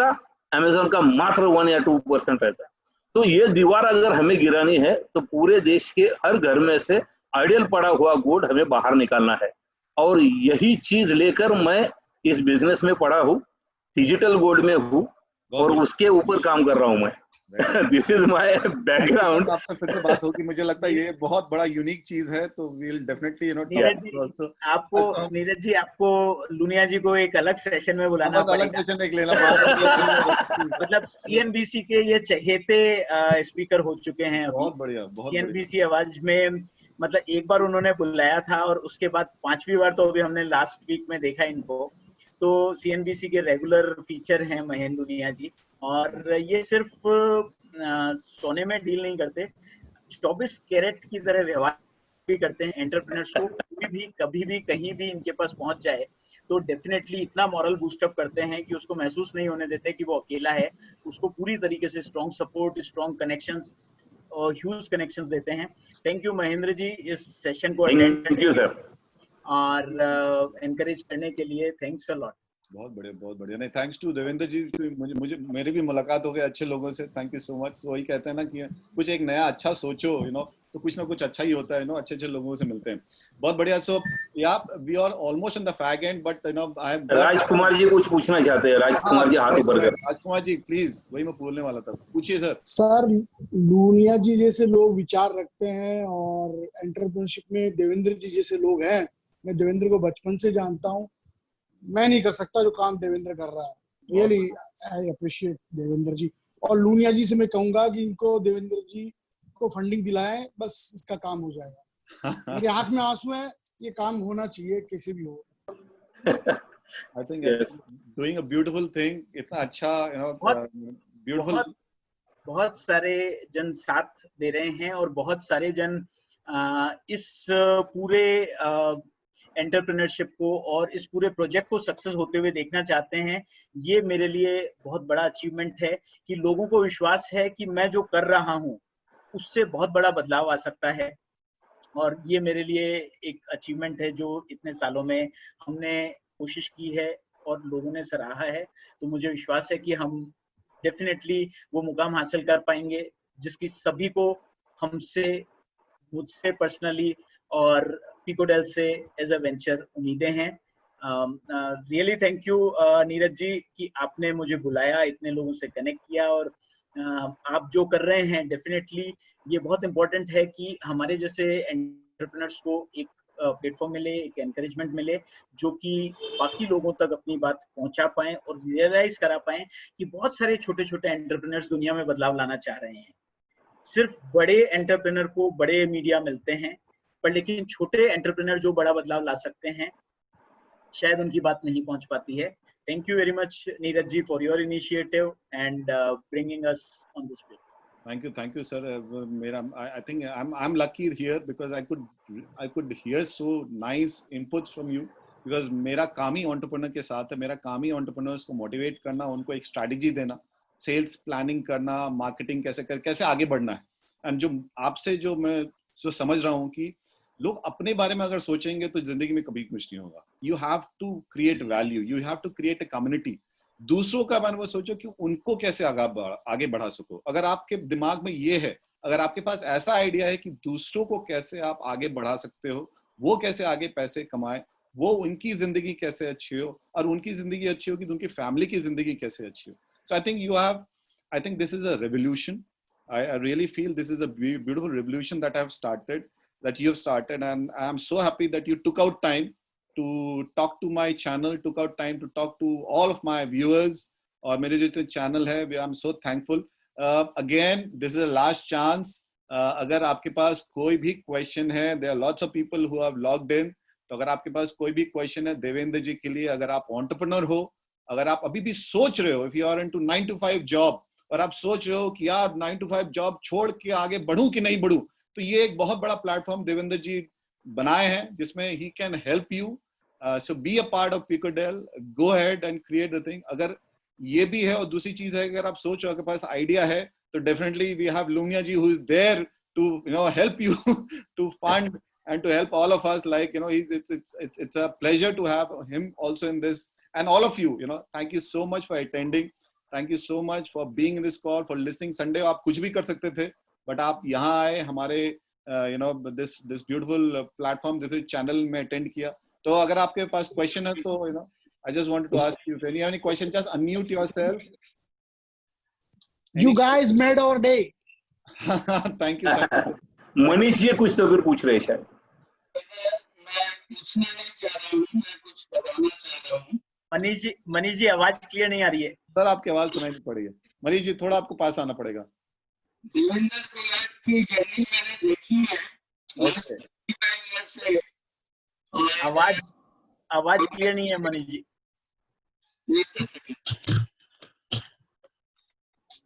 का मात्र 1 या 2% रहता है। तो ये दीवार अगर हमें गिरानी है तो पूरे देश के हर घर में से आइडियल पड़ा हुआ गुड़ हमें बाहर निकालना है, और यही चीज लेकर मैं इस बिजनेस में पड़ा हूँ, डिजिटल गोल्ड में हूँ, और उसके ऊपर काम कर रहा हूँ मैं। This is my background. आपसे फिर से बात होगी, मुझे लगता है ये बहुत बड़ा यूनिक चीज है, तो we will definitely Neeraj ji आपको लुनिया जी को एक अलग सेशन में बुलाना अलग पड़ेगा। सेशन एक लेना मतलब सीएनबीसी के ये चहेते स्पीकर हो चुके हैं अभी। बहुत बढ़िया, बहुत बढ़िया। सीएनबीसी आवाज में मतलब एक बार उन्होंने बुलाया था, और उसके बाद 5वीं बार तो अभी हमने लास्ट वीक में देखा इनको। तो सीएनबीसी के रेगुलर फीचर हैं महेंद्र लुनिया जी, और ये सिर्फ सोने में डील नहीं करते, 24 कैरेट की तरह व्यवहार भी करते हैं। एंटरप्रेन्योर्स को कभी भी कहीं भी इनके पास पहुंच जाए तो डेफिनेटली इतना मॉरल बूस्टअप करते हैं कि उसको महसूस नहीं होने देते कि वो अकेला है। उसको पूरी तरीके से स्ट्रॉन्ग सपोर्ट, स्ट्रॉन्ग कनेक्शंस और ह्यूज कनेक्शंस देते हैं। थैंक यू महेंद्र जी इस सेशन को अटेंड करने के लिए और एनकरेज करने के लिए। Thanks a lot. बहुत बढ़िया, बहुत बढ़िया। नहीं, थैंक्स टू देवेंद्र जी। मुझे मेरी भी मुलाकात हो गई अच्छे लोगों से। Thank you so much. वही कहते हैं ना कि कुछ एक नया अच्छा सोचो, तो कुछ ना कुछ अच्छा ही होता है, अच्छे अच्छे लोगों से मिलते हैं। बहुत बढ़िया। सो या we are almost in the fag end, but I am Rajkumar ji कुछ पूछना चाहते हैं। राजकुमार जी हाथ ऊपर कर। राजकुमार जी प्लीज, वही मैं बोलने वाला था, पूछिए सर। सर, लुनिया जी जैसे लोग विचार रखते हैं और एंटरप्रेन्योरशिप में देवेंद्र जी जैसे लोग हैं। मैं देवेंद्र को बचपन से जानता हूँ, मैं नहीं कर सकता जो काम देवेंद्र कर रहा है। रियली आई अप्रिशिएट देवेंद्र जी। और लुनिया जी से मैं कहूंगा कि इनको देवेंद्र जी को फंडिंग दिलाएं, बस इसका काम हो जाएगा। मेरी आंख में आंसू है, ये काम होना चाहिए कैसे भी हो। I think doing a beautiful thing. इतना अच्छा ब्यूटीफुल। बहुत सारे जन साथ दे रहे हैं, और बहुत सारे जन इस पूरे एंटरप्रेन्योरशिप को और इस पूरे प्रोजेक्ट को सक्सेस होते हुए देखना चाहते हैं। ये मेरे लिए बहुत बड़ा अचीवमेंट है कि लोगों को विश्वास है कि मैं जो कर रहा हूँ उससे बहुत बड़ा बदलाव आ सकता है, और ये मेरे लिए एक अचीवमेंट है जो इतने सालों में हमने कोशिश की है और लोगों ने सराहा है। तो मुझे विश्वास है कि हम डेफिनेटली वो मुकाम हासिल कर पाएंगे जिसकी सभी को हमसे, मुझसे पर्सनली और पिकोडेल से एज अ वेंचर उम्मीदें हैं। Really thank you Neeraj ji कि आपने मुझे बुलाया, इतने लोगों से कनेक्ट किया, और आप जो कर रहे हैं डेफिनेटली ये बहुत इंपॉर्टेंट है कि हमारे जैसे एंटरप्रेन्योर्स को एक प्लेटफॉर्म मिले, एक एनकरेजमेंट मिले, जो कि बाकी लोगों तक अपनी बात पहुंचा पाएं और रियलाइज करा पाएं कि बहुत सारे छोटे छोटे एंटरप्रेन्योर्स दुनिया में बदलाव लाना चाह रहे हैं। सिर्फ बड़े एंटरप्रेन्योर को बड़े मीडिया मिलते हैं, पर लेकिन छोटे एंटरप्रेन्योर जो बड़ा बदलाव ला सकते हैं शायद उनकी बात नहीं पहुंच पाती है। Thank you very much, Neeraj ji, for your initiative and bringing us on this way. Thank you, sir. I think I'm lucky here because I could hear so nice inputs from you, because मेरा काम ही entrepreneur के साथ है। मेरा काम ही entrepreneurs को motivate करना, उनको एक स्ट्रैटेजी देना, सेल्स प्लानिंग करना, मार्केटिंग कैसे आगे बढ़ना है। एंड जो आपसे जो मैं समझ रहा हूँ कि लोग अपने बारे में अगर सोचेंगे तो जिंदगी में कभी कुछ नहीं होगा। You have to create value, you have to create a community. दूसरों का बारे में सोचो कि उनको कैसे आगे बढ़ा सको। अगर आपके दिमाग में ये है, अगर आपके पास ऐसा आइडिया है कि दूसरों को कैसे आप आगे बढ़ा सकते हो, वो कैसे आगे पैसे कमाए, वो उनकी जिंदगी कैसे अच्छी हो, और उनकी जिंदगी अच्छी होगी तो उनकी फैमिली की जिंदगी कैसे अच्छी हो। So I think this is a revolution. I really feel this is a beautiful revolution that you have started, and I am so happy that you took out time to talk to my channel, took out time to talk to all of my viewers और मेरे जो channel है, I am so thankful. Again, this is the last chance. अगर आपके पास कोई भी question है, there are lots of people who have logged in, तो अगर आपके पास कोई भी question है देवेंद्र जी के लिए, अगर आप entrepreneur हो अगर आप अभी भी सोच रहे हो, if you are into 9 to 5 job और आप सोच रहे हो कि यार 9 to 5 जॉब छोड़ के आगे बढ़ूं कि नहीं बढ़ूं, तो ये एक बहुत बड़ा प्लेटफॉर्म देवेंद्र जी बनाए हैं जिसमें he can help you. So be a part of Picodel, go ahead and create the thing. अगर ये भी है और दूसरी चीज है, अगर आप सोच रहे हो आपके पास आइडिया है, तो definitely we have Lumia ji who is there to help you to fund and to help all of us. Like, it's a pleasure to have him also in this, and all of you, thank you so much for attending. Thank you so much for being in this call, for listening. Sunday आप कुछ भी कर सकते थे, but आप यहाँ आए हमारे this beautiful platform, this channel में attend किया. तो अगर आपके पास question है तो I just wanted to ask you if you have any question, just unmute yourself. You guys made our day. Thank you. Manish ji कुछ तो फिर पूछ रहे शायद. मैं पूछना नहीं चाह रहा हूँ, मैं कुछ बताना चाह रहा हूँ. मनीष जी आवाज क्लियर नहीं आ रही है सर. आपकी आवाज सुनाई नहीं पड़ी है. मनीष जी थोड़ा आपको पास आना पड़ेगा. देवेंद्र भैया की जर्नी मैंने देखी है लास्ट 25 ईयर से. आवाज क्लियर नहीं है मनीष जी.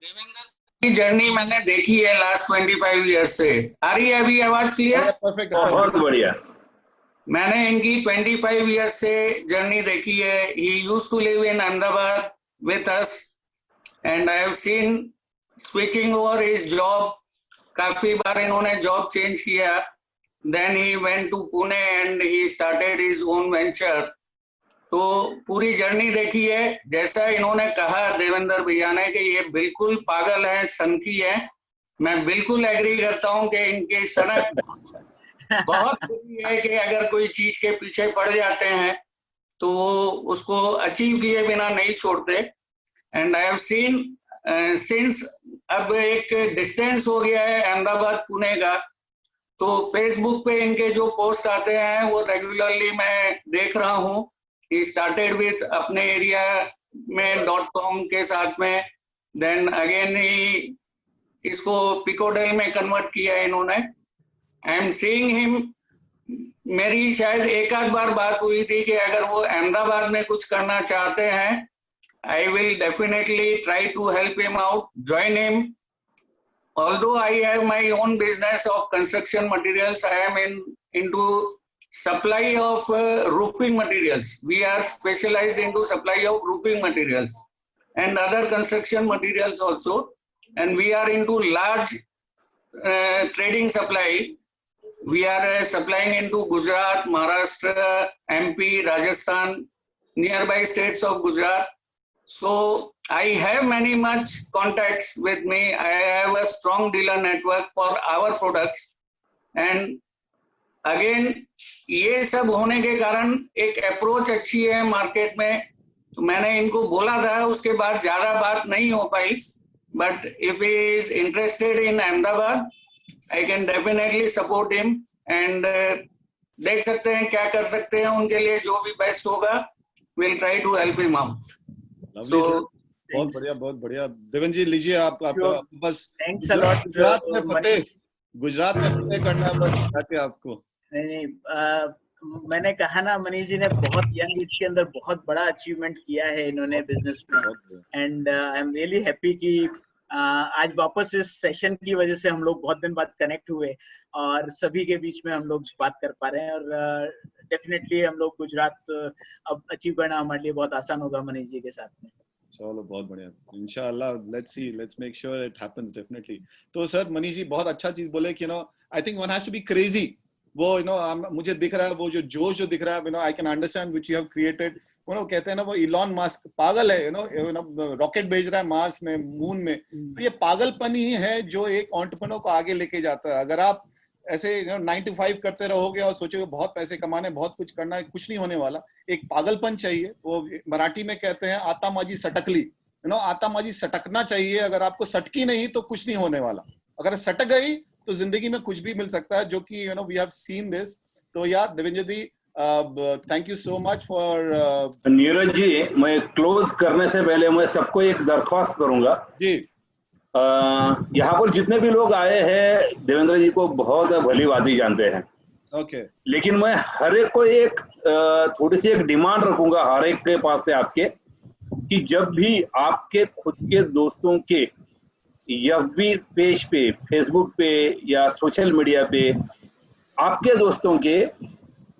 देवेंद्र की जर्नी मैंने देखी है लास्ट 25 ईयर से. आ रही है अभी आवाज क्लियर? परफेक्ट. बहुत बढ़िया. मैंने इनकी 25 ईयर से जर्नी देखी है. He used to live in Ahmedabad with us and I have seen switching over his job. काफी बार इन्होंने जॉब चेंज किया. Then he went to Pune and he started his own venture. तो पूरी जर्नी देखी है. जैसा इन्होंने कहा देवेंद्र भैया ने कि ये बिल्कुल पागल है, सनकी है, मैं बिल्कुल एग्री करता हूँ कि इनकी सनक बहुत बुरी है कि अगर कोई चीज के पीछे पड़ जाते हैं तो वो उसको अचीव किए बिना नहीं छोड़ते. And I have scene since अब एक डिस्टेंस हो गया है अहमदाबाद पुणे का, तो फेसबुक पे इनके जो पोस्ट आते हैं वो रेगुलरली मैं देख रहा हूँ. He started with अपने एरिया में .com के साथ में, देन अगेन ही इसको पिकोडेल में कन्वर्ट किया इन्होंने. I am seeing him. मेरी शायद एक आध बार बात हुई थी कि अगर वो अहमदाबाद में कुछ करना चाहते हैं, I will definitely try to help him out, join him. Although I have my own business of construction materials, I am into supply of roofing materials. We are specialized into supply of roofing materials and other construction materials also. And we are into large trading supply. We are supplying into Gujarat, Maharashtra, MP, Rajasthan, nearby states of Gujarat. So I have many much contacts with me. I have a strong dealer network for our products. And again, ये सब होने के कारण एक approach अच्छी है market में. तो मैंने इनको बोला था, उसके बाद ज्यादा बात नहीं हो पाई. But if he is interested in Ahmedabad, I can definitely support him. And देख सकते हैं क्या कर सकते हैं उनके लिए, जो भी बेस्ट होगा, will try to help him out. बहुत बढ़िया, बहुत बढ़िया. देवेंद्र जी लीजिए आप बस गुजरात में फतेह करना बस आपको. नहीं, मैंने कहा ना, मनीष जी ने बहुत यंग एज के अंदर बहुत बड़ा अचीवमेंट किया है इन्होंने बिजनेस में. And I am really happy कि आज वापस इस सेशन की वजह से हम लोग बहुत दिन बाद कनेक्ट हुए और सभी के बीच में हम लोग बात कर पा रहे हैं. और डेफिनेटली हम लोग गुजरात अब अचीव करना हमारे लिए बहुत आसान होगा मनीष जी के साथ में. चलो बहुत बढ़िया. इंशाल्लाह, let's see, let's make sure it happens definitely. तो सर मनीष जी बहुत अच्छा चीज बोले कि I think one has to be crazy. वो मुझे दिख रहा है वो जो जोश जो दिख रहा है, I can understand which you have created. कहते हैं ना वो इलॉन मस्क पागल है, रॉकेट भेज रहा है मार्स में, मून में. तो ये पागलपन ही है जो एक एंटरप्रेन्योर को आगे लेके जाता है. अगर आप ऐसे 9 to 5 करते रहोगे और सोचोगे बहुत पैसे कमाने, बहुत कुछ करना है, कुछ नहीं होने वाला. एक पागलपन चाहिए. वो मराठी में कहते हैं आता माझी सटकली. आता माझी सटकना चाहिए. अगर आपको सटकी नहीं तो कुछ नहीं होने वाला. अगर सटक गई तो जिंदगी में कुछ भी मिल सकता है, जो कि वी हैव सीन दिस. तो यार Devendra ji, thank you so much for. Neeraj ji, मैं क्लोज करने से पहले मैं सबको एक दरख्वास्त करूंगा जी. यहाँ पर जितने भी लोग आए हैं देवेंद्र जी को बहुत भली भांति जानते हैं. ओके. लेकिन मैं हर एक को एक थोड़ी सी एक डिमांड रखूंगा हर एक के पास से आपके, कि जब भी आपके खुद के दोस्तों के एफबी पेज पे, फेसबुक पे या सोशल मीडिया पे आपके दोस्तों के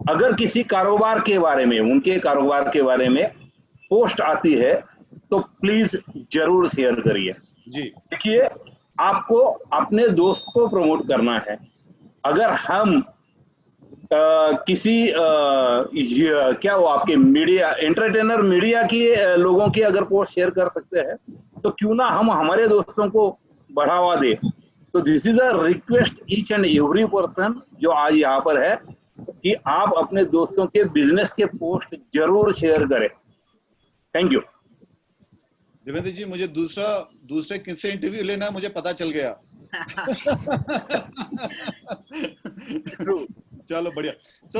अगर किसी कारोबार के बारे में, उनके कारोबार के बारे में पोस्ट आती है तो प्लीज जरूर शेयर करिए। जी देखिए, आपको अपने दोस्त को प्रमोट करना है। अगर हम किसी क्या वो आपके मीडिया एंटरटेनर मीडिया की लोगों की अगर पोस्ट शेयर कर सकते हैं तो क्यों ना हम हमारे दोस्तों को बढ़ावा दे। तो this is a request each and every person जो आज यहाँ पर है कि आप अपने दोस्तों के बिजनेस के पोस्ट जरूर शेयर करें। Thank you. देवेंद्र जी, मुझे दूसरे किससे इंटरव्यू लेना है मुझे पता चल गया। चलो बढ़िया। सो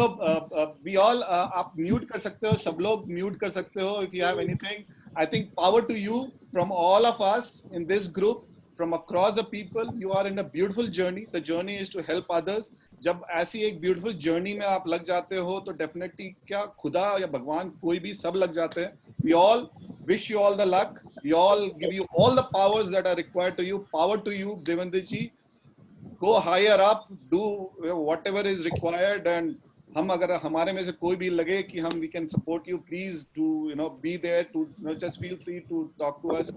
वी ऑल, आप म्यूट कर सकते हो, सब लोग म्यूट कर सकते हो if you have anything. I think power to you from all of us in this group, from across the people. You are in a beautiful journey. The journey is to help others. जब ऐसी एक beautiful journey में आप लग जाते हो तो definitely क्या खुदा या भगवान कोई भी सब लग जाते हैं। We all wish you all the luck. We all give you all the powers that are required to you. Power to you, Devendra ji. Go higher up, do whatever is required, and हम अगर हमारे में से कोई भी लगे कि हम we can support you, please do be there to just feel free to talk to us.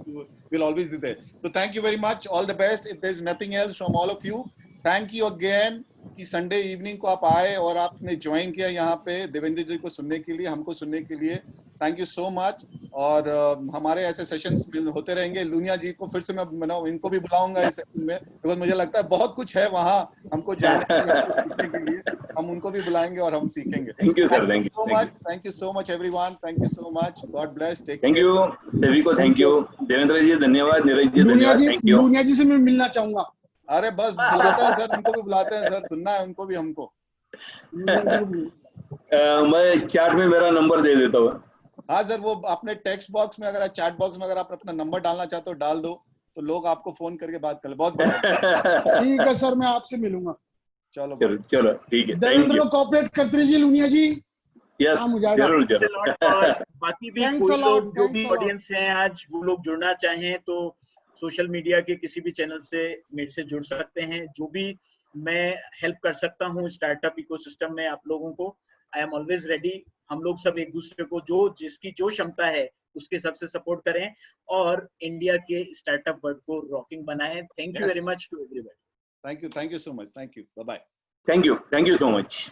We'll always be there. So thank you very much. All the best. If there's nothing else from all of you, thank you again कि Sunday evening को आप आए और आपने join किया यहाँ पे देवेंद्र जी को सुनने के लिए, हमको सुनने के लिए। Thank you so much. और हमारे ऐसे सेशंस होते रहेंगे। लूनिया जी को फिर से मैं इनको भी बुलाऊंगा इस सेशन में, बिकॉज मुझे लगता है बहुत कुछ है वहाँ हमको जानने के लिए, हमको सीखने के लिए। हम उनको भी बुलाएंगे और हम सीखेंगे। Thank you sir. Thank so much. Thank you so much everyone. Thank you so much. God bless. Take thank you सभी को। थैंक यू देवेंद्र जी, धन्यवाद। नीरज जी धन्यवाद। Thank you. लूनिया जी से मैं मिलना चाहूंगा। अरे बस बुलाते हैं सर, उनको भी बुलाते हैं सर, सुनना है उनको भी हमको। मैं चैट में मेरा नंबर दे देता हूँ। हाँ सर, वो अपने टेक्स्ट बॉक्स में अगर चैट बॉक्स में अगर आप अपना नंबर डालना चाहते हो डाल दो, तो लोग आपको फोन करके बात कर ले। बहुत बढ़िया। ठीक है सर, मैं आपसे मिलूंगा। चलो चलो ठीक है। देवेंद्र को कोऑपरेट करते रहिए लूनिया जी। यस, जरूर जरूर। और बाकी भी कोई लोग जो भी ऑडियंस हैं आज, वो लोग जुड़ना चाहें तो सोशल मीडिया के किसी भी चैनल से मेरे से जुड़ सकते हैं। जो भी मैं हेल्प कर सकता हूँ स्टार्टअप इकोसिस्टम में आप लोगों को, आई एम ऑलवेज रेडी। हम लोग सब एक दूसरे को जिसकी जो क्षमता है उसके सबसे सपोर्ट करें और इंडिया के स्टार्टअप वर्ल्ड को रॉकिंग बनाएं। Thank you very much to everyone. Thank you so much. Thank you. Bye bye. Thank you so much.